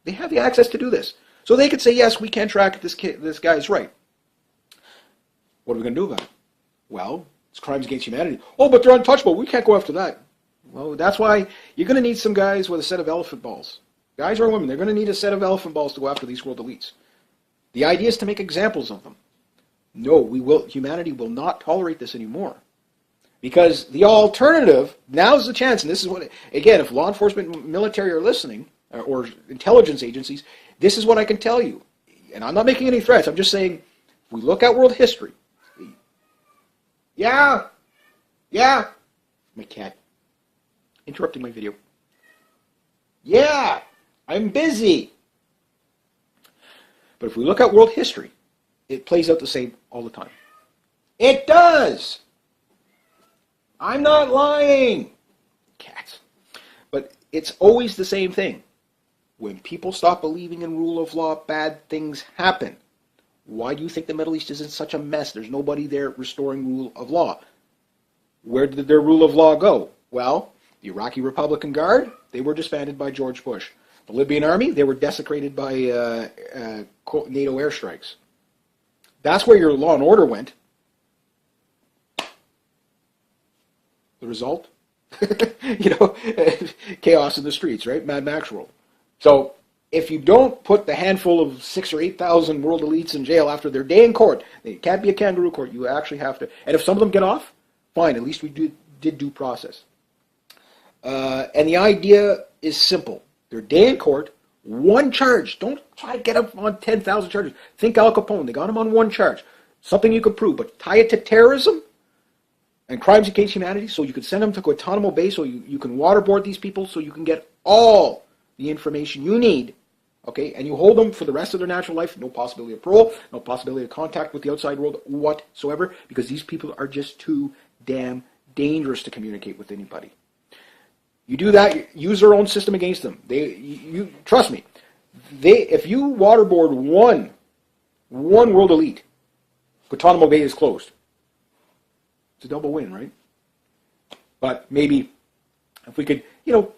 They have the access to do this. So they could say, yes, we can track this guy's right. What are we going to do about it? Well, it's crimes against humanity. Oh, but they're untouchable. We can't go after that. Well, that's why you're going to need some guys with a set of elephant balls. Guys or women, they're going to need a set of elephant balls to go after these world elites. The idea is to make examples of them. No, humanity will not tolerate this anymore. Because the alternative, now's the chance, and this is what, again, if law enforcement, military are listening, or intelligence agencies, this is what I can tell you. And I'm not making any threats, I'm just saying, if we look at world history, yeah, my cat, interrupting my video. Yeah, I'm busy. But if we look at world history, it plays out the same all the time. It does. I'm not lying. Cats. But it's always the same thing. When people stop believing in rule of law, bad things happen. Why do you think the Middle East is in such a mess? There's nobody there restoring rule of law. Where did their rule of law go? Well, the Iraqi Republican Guard, they were disbanded by George Bush. The Libyan army, they were desecrated by NATO airstrikes. That's where your law and order went. The result? Chaos in the streets, right? Mad Max world. So if you don't put the handful of 6,000 or 8,000 world elites in jail after their day in court, it can't be a kangaroo court. You actually have to. And if some of them get off, fine. At least we did due process. And the idea is simple. Their day in court, one charge. Don't try to get them on 10,000 charges. Think Al Capone. They got him on one charge. Something you could prove. But tie it to terrorism and crimes against humanity so you could send them to Guantanamo Bay so you can waterboard these people so you can get all the information you need, okay, and you hold them for the rest of their natural life, no possibility of parole, no possibility of contact with the outside world whatsoever, because these people are just too damn dangerous to communicate with anybody. You do that, use their own system against them. You trust me. If you waterboard one world elite, Guantanamo Bay is closed. It's a double win, right? But maybe If we could,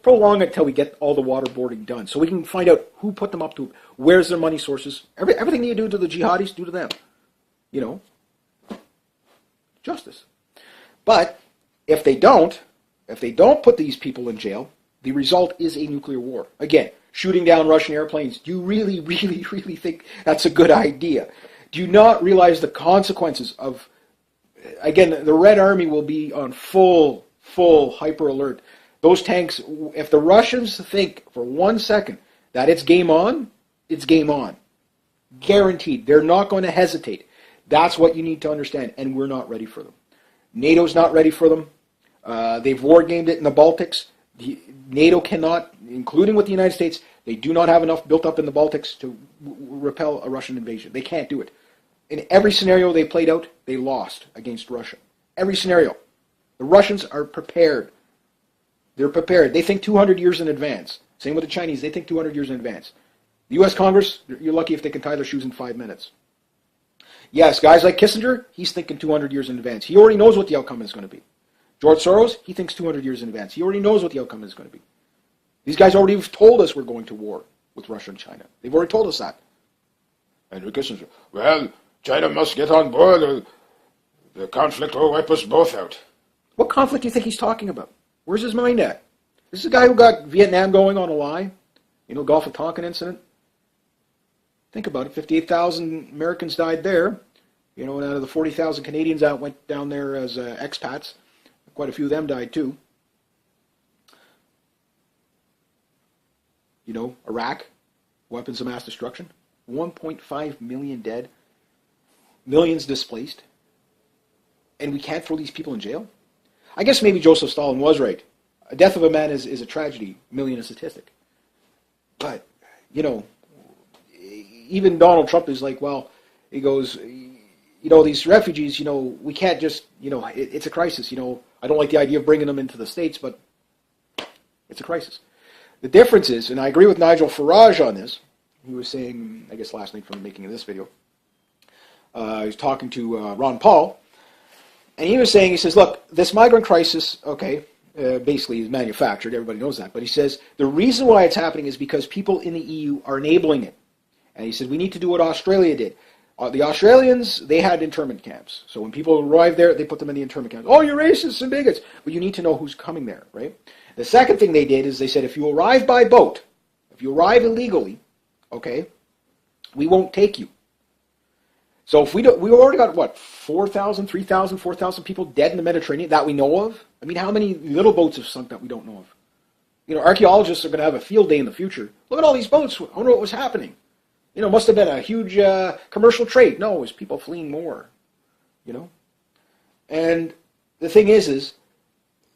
prolong it till we get all the waterboarding done, so we can find out who put them up to, where's their money sources, everything you do to the jihadis, do to them. Justice. But if they don't put these people in jail, the result is a nuclear war. Again, shooting down Russian airplanes. Do you really, really, really think that's a good idea? Do you not realize the consequences of, again, the Red Army will be on full hyper alert. Those tanks, if the Russians think for 1 second that it's game on, it's game on. Guaranteed. They're not going to hesitate. That's what you need to understand, and we're not ready for them. NATO's not ready for them. They've war-gamed it in the Baltics. NATO cannot, including with the United States, they do not have enough built up in the Baltics to repel a Russian invasion. They can't do it. In every scenario they played out, they lost against Russia. Every scenario. The Russians are prepared. They're prepared. They think 200 years in advance. Same with the Chinese. They think 200 years in advance. The U.S. Congress, you're lucky if they can tie their shoes in 5 minutes. Yes, guys like Kissinger, he's thinking 200 years in advance. He already knows what the outcome is going to be. George Soros, he thinks 200 years in advance. He already knows what the outcome is going to be. These guys already have told us we're going to war with Russia and China. They've already told us that. And Kissinger, well, China must get on board or the conflict will wipe us both out. What conflict do you think he's talking about? Where's his mind at? This is a guy who got Vietnam going on a lie. Gulf of Tonkin incident. Think about it. 58,000 Americans died there. And out of the 40,000 Canadians that went down there as expats, quite a few of them died too. Iraq, weapons of mass destruction. 1.5 million dead. Millions displaced. And we can't throw these people in jail? I guess maybe Joseph Stalin was right. A death of a man is a tragedy, million a statistic. But, even Donald Trump is like, well, he goes, these refugees, we can't just, it's a crisis, I don't like the idea of bringing them into the States, but it's a crisis. The difference is, and I agree with Nigel Farage on this, he was saying, I guess last night from the making of this video, he was talking to Ron Paul, and he was saying, he says, look, this migrant crisis, okay, basically is manufactured, everybody knows that, but he says, the reason why it's happening is because people in the EU are enabling it. And he said, we need to do what Australia did. The Australians, they had internment camps. So when people arrived there, they put them in the internment camps. Oh, you're racists and bigots. But you need to know who's coming there, right? The second thing they did is they said, if you arrive by boat, if you arrive illegally, okay, we won't take you. So if we already got, 4,000, 3,000, 4,000 people dead in the Mediterranean that we know of? I mean, how many little boats have sunk that we don't know of? Archaeologists are going to have a field day in the future. Look at all these boats. I wonder what was happening. Must have been a huge commercial trade. No, it was people fleeing war, And the thing is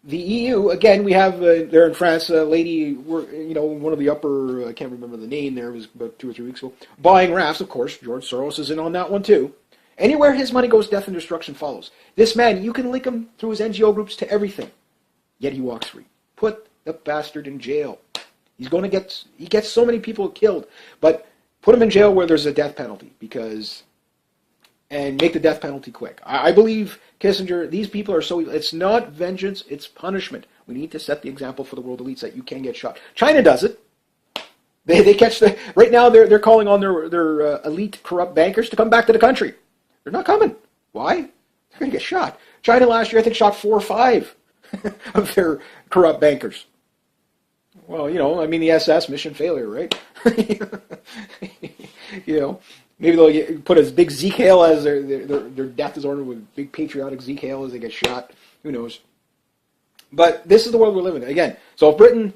the EU, again, we have there in France a lady, one of the upper, I can't remember the name there, it was about 2 or 3 weeks ago, buying rafts, of course. George Soros is in on that one too. Anywhere his money goes, death and destruction follows. This man, you can link him through his NGO groups to everything, yet he walks free. Put the bastard in jail. He gets so many people killed, but put him in jail where there's a death penalty, and make the death penalty quick. I believe, Kissinger, these people are so, it's not vengeance, it's punishment. We need to set the example for the world elites that you can get shot. China does it. They catch right now they're calling on their elite corrupt bankers to come back to the country. They're not coming. Why? They're going to get shot. China last year, I think, shot 4 or 5 of their corrupt bankers. Well, the SS, mission failure, right? Maybe they'll put a big Zeke hail as their death is ordered with big patriotic Zeke hail as they get shot. Who knows? But this is the world we're living in. Again, so if Britain,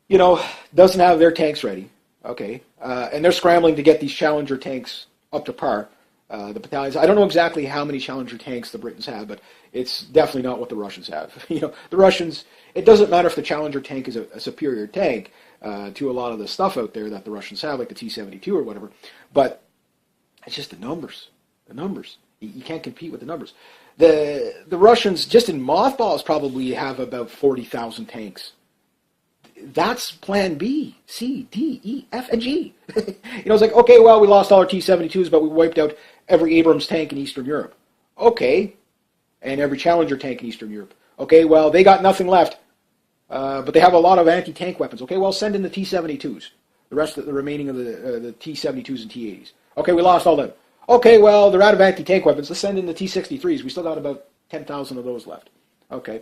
doesn't have their tanks ready, okay, and they're scrambling to get these Challenger tanks up to par, the battalions, I don't know exactly how many Challenger tanks the Britons have, but it's definitely not what the Russians have. The Russians, it doesn't matter if the Challenger tank is a superior tank to a lot of the stuff out there that the Russians have, like the T-72 or whatever, but it's just the numbers. The numbers. You can't compete with the numbers. The Russians, just in mothballs, probably have about 40,000 tanks. That's plan B, C, D, E, F, and G. It's like, okay, well, we lost all our T-72s, but we wiped out every Abrams tank in Eastern Europe. Okay. And every Challenger tank in Eastern Europe. Okay, well, they got nothing left. But they have a lot of anti-tank weapons. Okay, well, send in the T-72s. The remaining of the T-72s and T-80s. Okay, we lost all them. Okay, well, they're out of anti-tank weapons. Let's send in the T-63s. We still got about 10,000 of those left. Okay.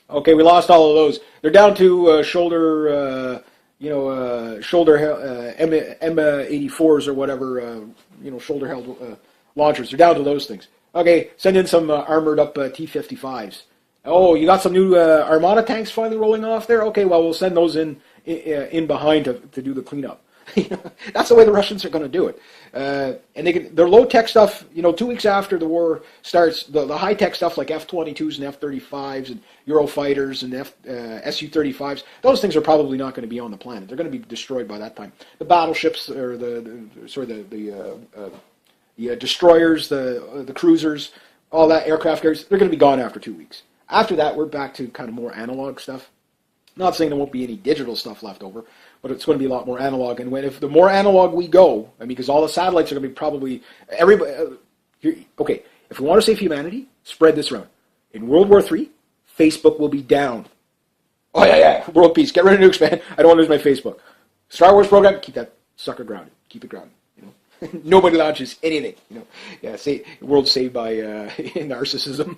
Okay, we lost all of those. They're down to shoulder M84s or whatever, shoulder-held launchers. They're down to those things. Okay, send in some armored-up T-55s. Oh, you got some new Armada tanks finally rolling off there? Okay, well, we'll send those in behind to do the cleanup. That's the way the Russians are going to do it. And their low-tech stuff, 2 weeks after the war starts, the high-tech stuff like F-22s and F-35s and Eurofighters and Su-35s, those things are probably not going to be on the planet. They're going to be destroyed by that time. The battleships, or the destroyers, the cruisers, all that aircraft carriers, they're going to be gone after 2 weeks. After that, we're back to kind of more analog stuff. Not saying there won't be any digital stuff left over, but it's going to be a lot more analog. And if the more analog we go, because all the satellites are going to be probably everybody. Okay, if we want to save humanity, spread this around. In World War III, Facebook will be down. Oh yeah, world peace. Get rid of nukes, man. I don't want to lose my Facebook. Star Wars program, keep that sucker grounded. Keep it grounded. Nobody launches anything. Yeah, world saved by narcissism.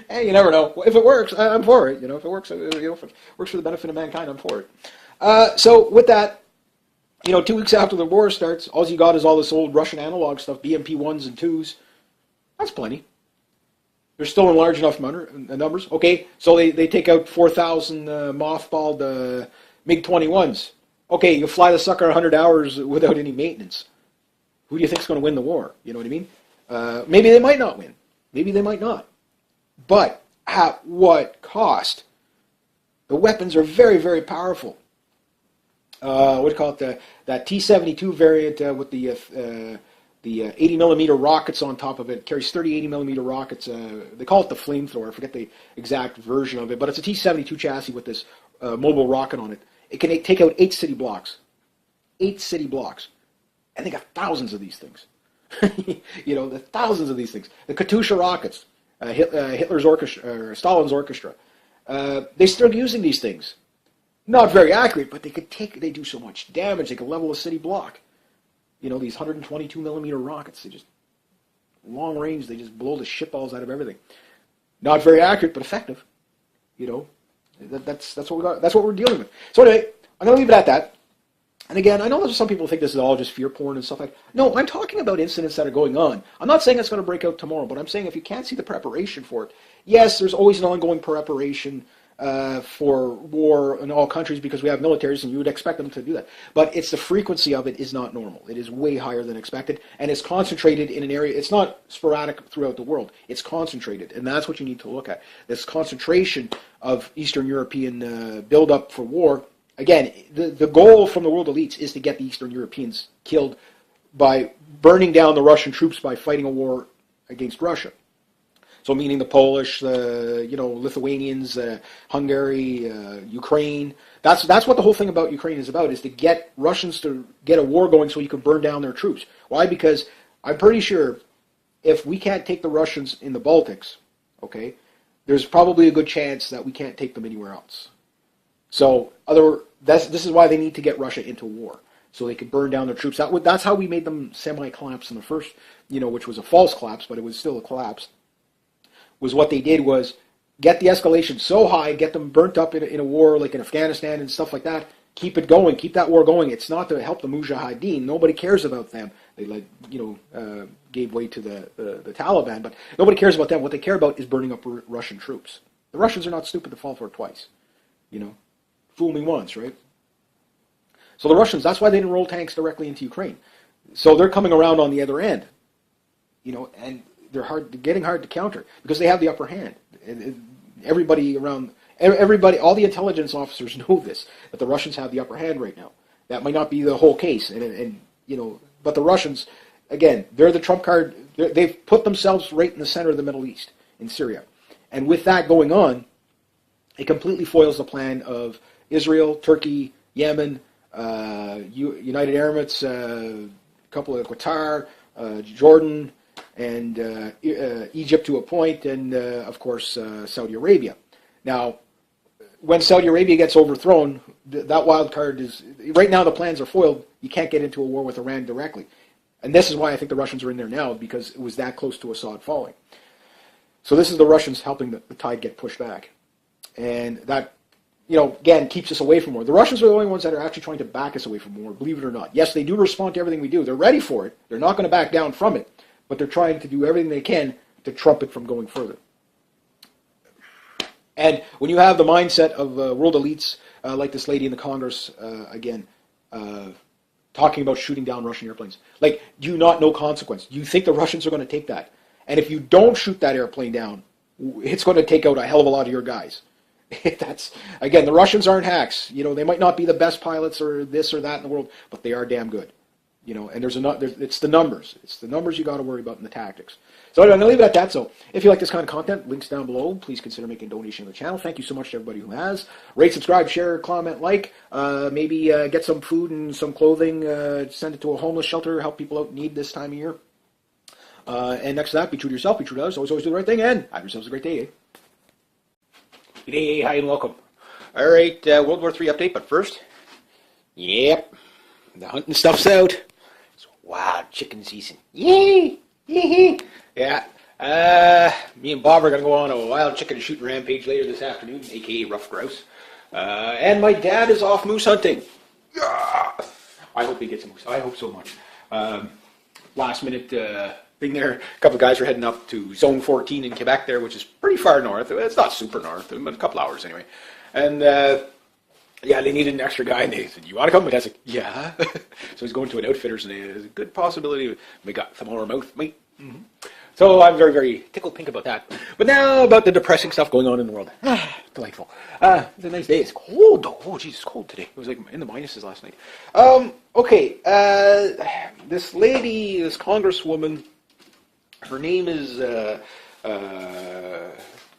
Hey, you never know. If it works, I'm for it. If it works, if it works for the benefit of mankind, I'm for it. So with that, 2 weeks after the war starts, all you got is all this old Russian analog stuff, BMP 1s and 2s. That's plenty. They're still in large enough numbers. Okay, so they take out 4,000 mothballed MiG-21s. Okay, you fly the sucker 100 hours without any maintenance. Who do you think is going to win the war? You know what I mean? Maybe they might not win. Maybe they might not. But at what cost? The weapons are very, very powerful. What do you call it? That T-72 variant with the 80 millimeter rockets on top of it carries 30 80 millimeter rockets. They call it the flamethrower. I forget the exact version of it, but it's a T-72 chassis with this mobile rocket on it. It can take out 8 city blocks. 8 city blocks. And they got thousands of these things. The thousands of these things. The Katyusha rockets, Hitler's orchestra, or Stalin's orchestra. They're still using these things. Not very accurate, but they do so much damage. They can level a city block. These 122 millimeter rockets, they just, long range, they just blow the shitballs out of everything. Not very accurate, but effective. That's what we got. That's what we're dealing with. So anyway, I'm going to leave it at that. And again, I know that some people think this is all just fear porn and stuff like that. No, I'm talking about incidents that are going on. I'm not saying it's going to break out tomorrow, but I'm saying if you can't see the preparation for it, yes, there's always an ongoing preparation for war in all countries because we have militaries and you would expect them to do that. But it's the frequency of it is not normal. It is way higher than expected, and it's concentrated in an area. It's not sporadic throughout the world. It's concentrated, and that's what you need to look at. This concentration of Eastern European buildup for war. Again, the goal from the world elites is to get the Eastern Europeans killed by burning down the Russian troops by fighting a war against Russia. So meaning the Polish, Lithuanians, Hungary, Ukraine. That's what the whole thing about Ukraine is about, is to get Russians to get a war going so you can burn down their troops. Why? Because I'm pretty sure if we can't take the Russians in the Baltics, okay, there's probably a good chance that we can't take them anywhere else. So this is why they need to get Russia into war, so they could burn down their troops. That's how we made them semi-collapse in the first, which was a false collapse, but it was still a collapse. Was what they did was get the escalation so high, get them burnt up in a war like in Afghanistan and stuff like that. Keep it going, keep that war going. It's not to help the Mujahideen. Nobody cares about them. They gave way to the Taliban, but nobody cares about them. What they care about is burning up Russian troops. The Russians are not stupid to fall for it twice. Fool me once, right? So the Russians, that's why they didn't roll tanks directly into Ukraine. So they're coming around on the other end, and they're getting hard to counter because they have the upper hand. Everybody, all the intelligence officers know this, that the Russians have the upper hand right now. That might not be the whole case, but the Russians, again, they're the trump card. They've put themselves right in the center of the Middle East, in Syria. And with that going on, it completely foils the plan of Israel, Turkey, Yemen, United Emirates, a couple of Qatar, Jordan, and Egypt to a point, and of course Saudi Arabia. Now, when Saudi Arabia gets overthrown, that wild card is, right now the plans are foiled. You can't get into a war with Iran directly. And this is why I think the Russians are in there now, because it was that close to Assad falling. So this is the Russians helping the tide get pushed back. And that, again, keeps us away from war. The Russians are the only ones that are actually trying to back us away from war, believe it or not. Yes, they do respond to everything we do. They're ready for it. They're not going to back down from it. But they're trying to do everything they can to trump it from going further. And when you have the mindset of world elites like this lady in the Congress, talking about shooting down Russian airplanes, like, do you not know consequence? Do you think the Russians are going to take that? And if you don't shoot that airplane down, it's going to take out a hell of a lot of your guys. That's, again, the Russians aren't hacks. They might not be the best pilots or this or that in the world, but they are damn good. And it's the numbers. It's the numbers you got to worry about in the tactics. So anyway, I'm going to leave it at that. So if you like this kind of content, links down below. Please consider making a donation to the channel. Thank you so much to everybody who has. Rate, subscribe, share, comment, like. Maybe get some food and some clothing. Send it to a homeless shelter. Help people out in need this time of year. And next to that, be true to yourself, be true to others. Always do the right thing, and have yourselves a great day. Good day, hi, and welcome. All right, World War III update, but first, yep, the hunting stuff's out. It's wild chicken season. Yay! Yee-hee. Yeah. Me and Bob are going to go on a wild chicken shooting rampage later this afternoon, a.k.a. rough grouse. And my dad is off moose hunting. Yeah! I hope he gets a moose. I hope so much. Last minute thing there. A couple of guys are heading up to Zone 14 in Quebec there, which is pretty far north. It's not super north, but a couple hours anyway. And yeah, they needed an extra guy, and they said, "You want to come?" And I was like, "Yeah." So he's going to an outfitters, and there's a good possibility we got some more mouth meat. Mm-hmm. So I'm very, very tickled pink about that. But now about the depressing stuff going on in the world. Delightful. It's a nice day. It's cold though. Oh, geez, it's cold today. It was like in the minuses last night. Okay. This lady, this congresswoman, her name is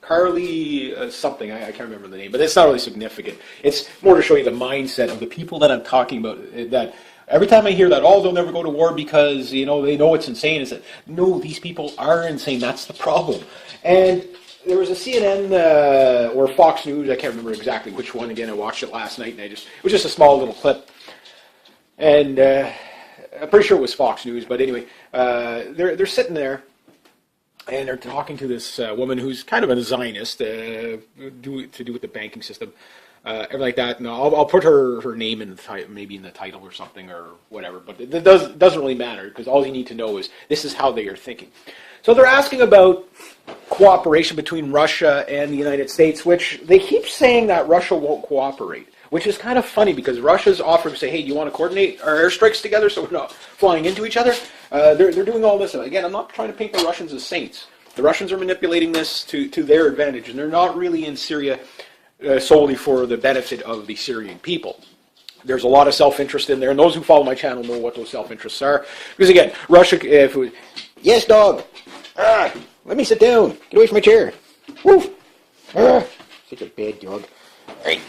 Carly something. I can't remember the name, but it's not really significant. It's more to show you the mindset of the people that I'm talking about. That every time I hear that, they'll never go to war because they know it's insane. Is that no? These people are insane. That's the problem. And there was a CNN or Fox News. I can't remember exactly which one. Again, I watched it last night, and it was just a small little clip. And I'm pretty sure it was Fox News, but anyway, they're sitting there. And they're talking to this woman who's kind of a Zionist, to do with the banking system, everything like that. And I'll put her name in the maybe in the title or something or whatever. But it doesn't really matter because all you need to know is this is how they are thinking. So they're asking about cooperation between Russia and the United States, which they keep saying that Russia won't cooperate, which is kind of funny because Russia's offering to say, "Hey, do you want to coordinate our airstrikes together so we're not flying into each other?" They're doing all this. Again, I'm not trying to paint the Russians as saints. The Russians are manipulating this to their advantage, and they're not really in Syria solely for the benefit of the Syrian people. There's a lot of self-interest in there, and those who follow my channel know what those self-interests are. Because again, Russia, yes, dog, let me sit down. Get away from my chair. Woof. Such a bad dog. All right.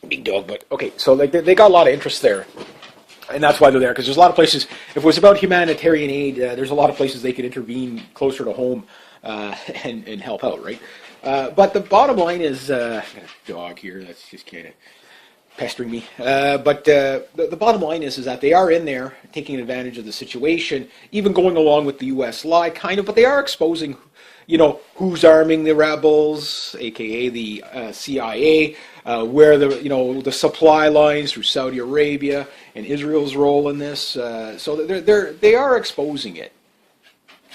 Big dog, but okay. So they got a lot of interest there. And that's why they're there, because there's a lot of places, if it was about humanitarian aid, there's a lot of places they could intervene closer to home and help out, right? But the bottom line is, I got a dog here that's just kind of pestering me. But the bottom line is that they are in there taking advantage of the situation, even going along with the U.S. lie, kind of, but they are exposing, who's arming the rebels, a.k.a. the CIA, where the supply lines through Saudi Arabia and Israel's role in this. So they are exposing it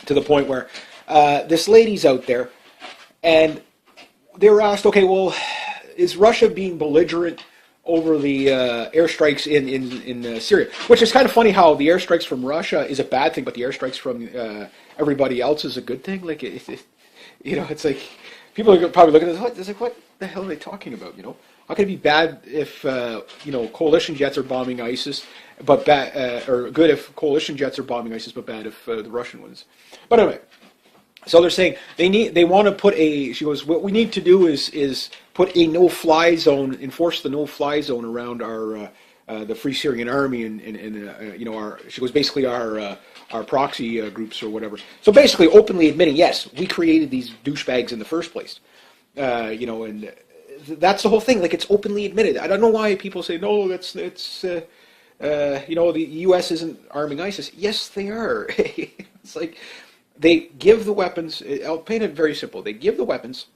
to the point where this lady's out there, and they were asked, okay, well, is Russia being belligerent over the airstrikes in Syria? Which is kind of funny how the airstrikes from Russia is a bad thing, but the airstrikes from everybody else is a good thing. Like, it's like people are probably looking at this, what the hell are they talking about? How can it be bad if coalition jets are bombing ISIS, but bad, or good if coalition jets are bombing ISIS, but bad if the Russian ones? But anyway, so they're saying they want to put she goes, what we need to do is put a no-fly zone, enforce the no-fly zone around our the Free Syrian Army and our, she goes, basically our proxy groups or whatever. So basically openly admitting, yes, we created these douchebags in the first place, and that's the whole thing. Like, it's openly admitted. I don't know why people say, no, the U.S. isn't arming ISIS. Yes, they are. It's like they give the weapons. I'll paint it very simple. They give the weapons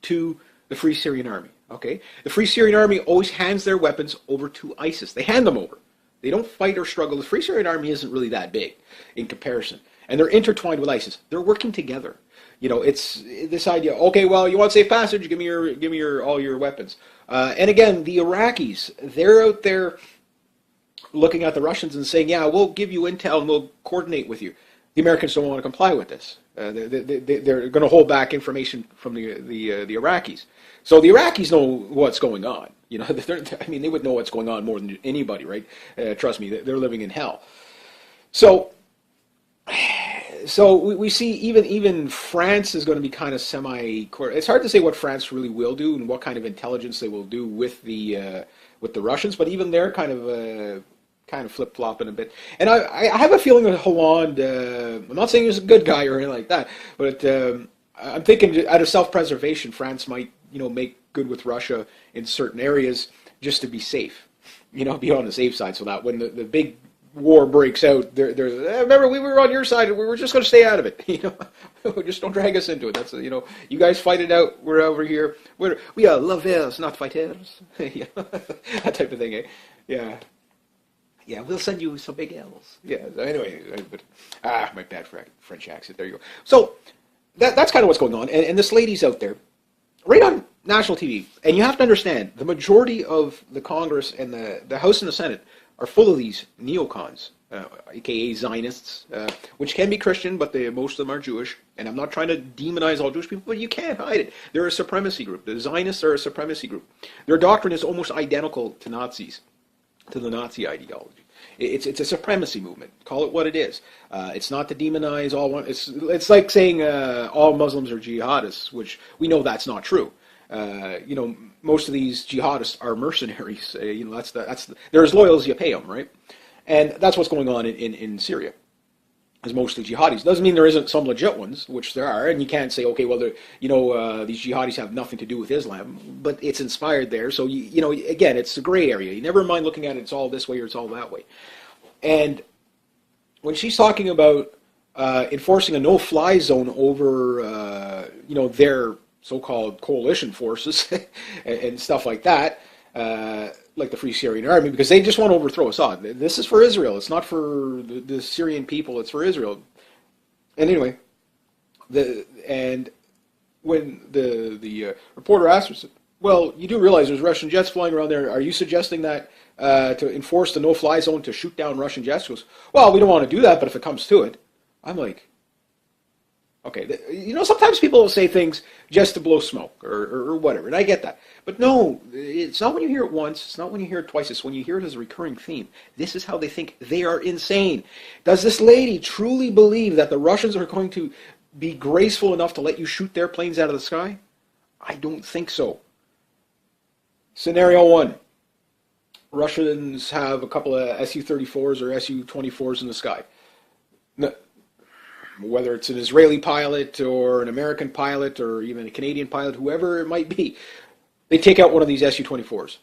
to the Free Syrian Army. Okay, the Free Syrian Army always hands their weapons over to ISIS. They hand them over. They don't fight or struggle. The Free Syrian Army isn't really that big in comparison, and they're intertwined with ISIS. They're working together. It's this idea. Okay, well, you want safe passage? Give me your all your weapons. And again, the Iraqis, they're out there looking at the Russians and saying, yeah, we'll give you intel and we'll coordinate with you. The Americans don't want to comply with this. They're going to hold back information from the Iraqis. So the Iraqis know what's going on. They would know what's going on more than anybody, right? Trust me, they're living in hell. So we see even France is going to be kind of It's hard to say what France really will do and what kind of intelligence they will do with the Russians, but even they're kind of flip-flopping a bit. And I have a feeling that Hollande, I'm not saying he's a good guy or anything like that, but I'm thinking out of self-preservation, France might, make good with Russia in certain areas just to be safe, be on the safe side, so that when the big war breaks out, remember, we were on your side, we were just going to stay out of it, just don't drag us into it. That's, you guys fight it out, we're over here, we are lovers, not fighters. That type of thing, eh? Yeah, we'll send you some big L's. Yeah, anyway, but, my bad French accent, there you go. So, that's kind of what's going on, and this lady's out there, right on national TV, and you have to understand, the majority of the Congress and the House and the Senate are full of these neocons, aka Zionists, which can be Christian, but most of them are Jewish, and I'm not trying to demonize all Jewish people, but you can't hide it. They're a supremacy group. The Zionists are a supremacy group. Their doctrine is almost identical to Nazis, to the Nazi ideology. It's a supremacy movement. Call it what it is. It's not to demonize all one. It's like saying all Muslims are jihadists, which we know that's not true. Most of these jihadists are mercenaries. They're as loyal as you pay them, right? And that's what's going on in Syria. Is mostly jihadis. Doesn't mean there isn't some legit ones, which there are, and you can't say, okay, well, these jihadis have nothing to do with Islam, but it's inspired there. So again, it's a gray area. You never mind looking at it, it's all this way or it's all that way. And when she's talking about enforcing a no-fly zone over, their so-called coalition forces and stuff like that. Like the Free Syrian Army, because they just want to overthrow Assad. This is for Israel. It's not for the Syrian people. It's for Israel. And anyway, when the reporter asked her, well, you do realize there's Russian jets flying around there. Are you suggesting that to enforce the no-fly zone to shoot down Russian jets? She goes, well, we don't want to do that, but if it comes to it. I'm like, okay, sometimes people will say things just to blow smoke or whatever, and I get that. But no, it's not when you hear it once, it's not when you hear it twice, it's when you hear it as a recurring theme. This is how they think. They are insane. Does this lady truly believe that the Russians are going to be graceful enough to let you shoot their planes out of the sky? I don't think so. Scenario 1. Russians have a couple of Su-34s or Su-24s in the sky. Whether it's an Israeli pilot or an American pilot or even a Canadian pilot, whoever it might be, they take out one of these Su-24s.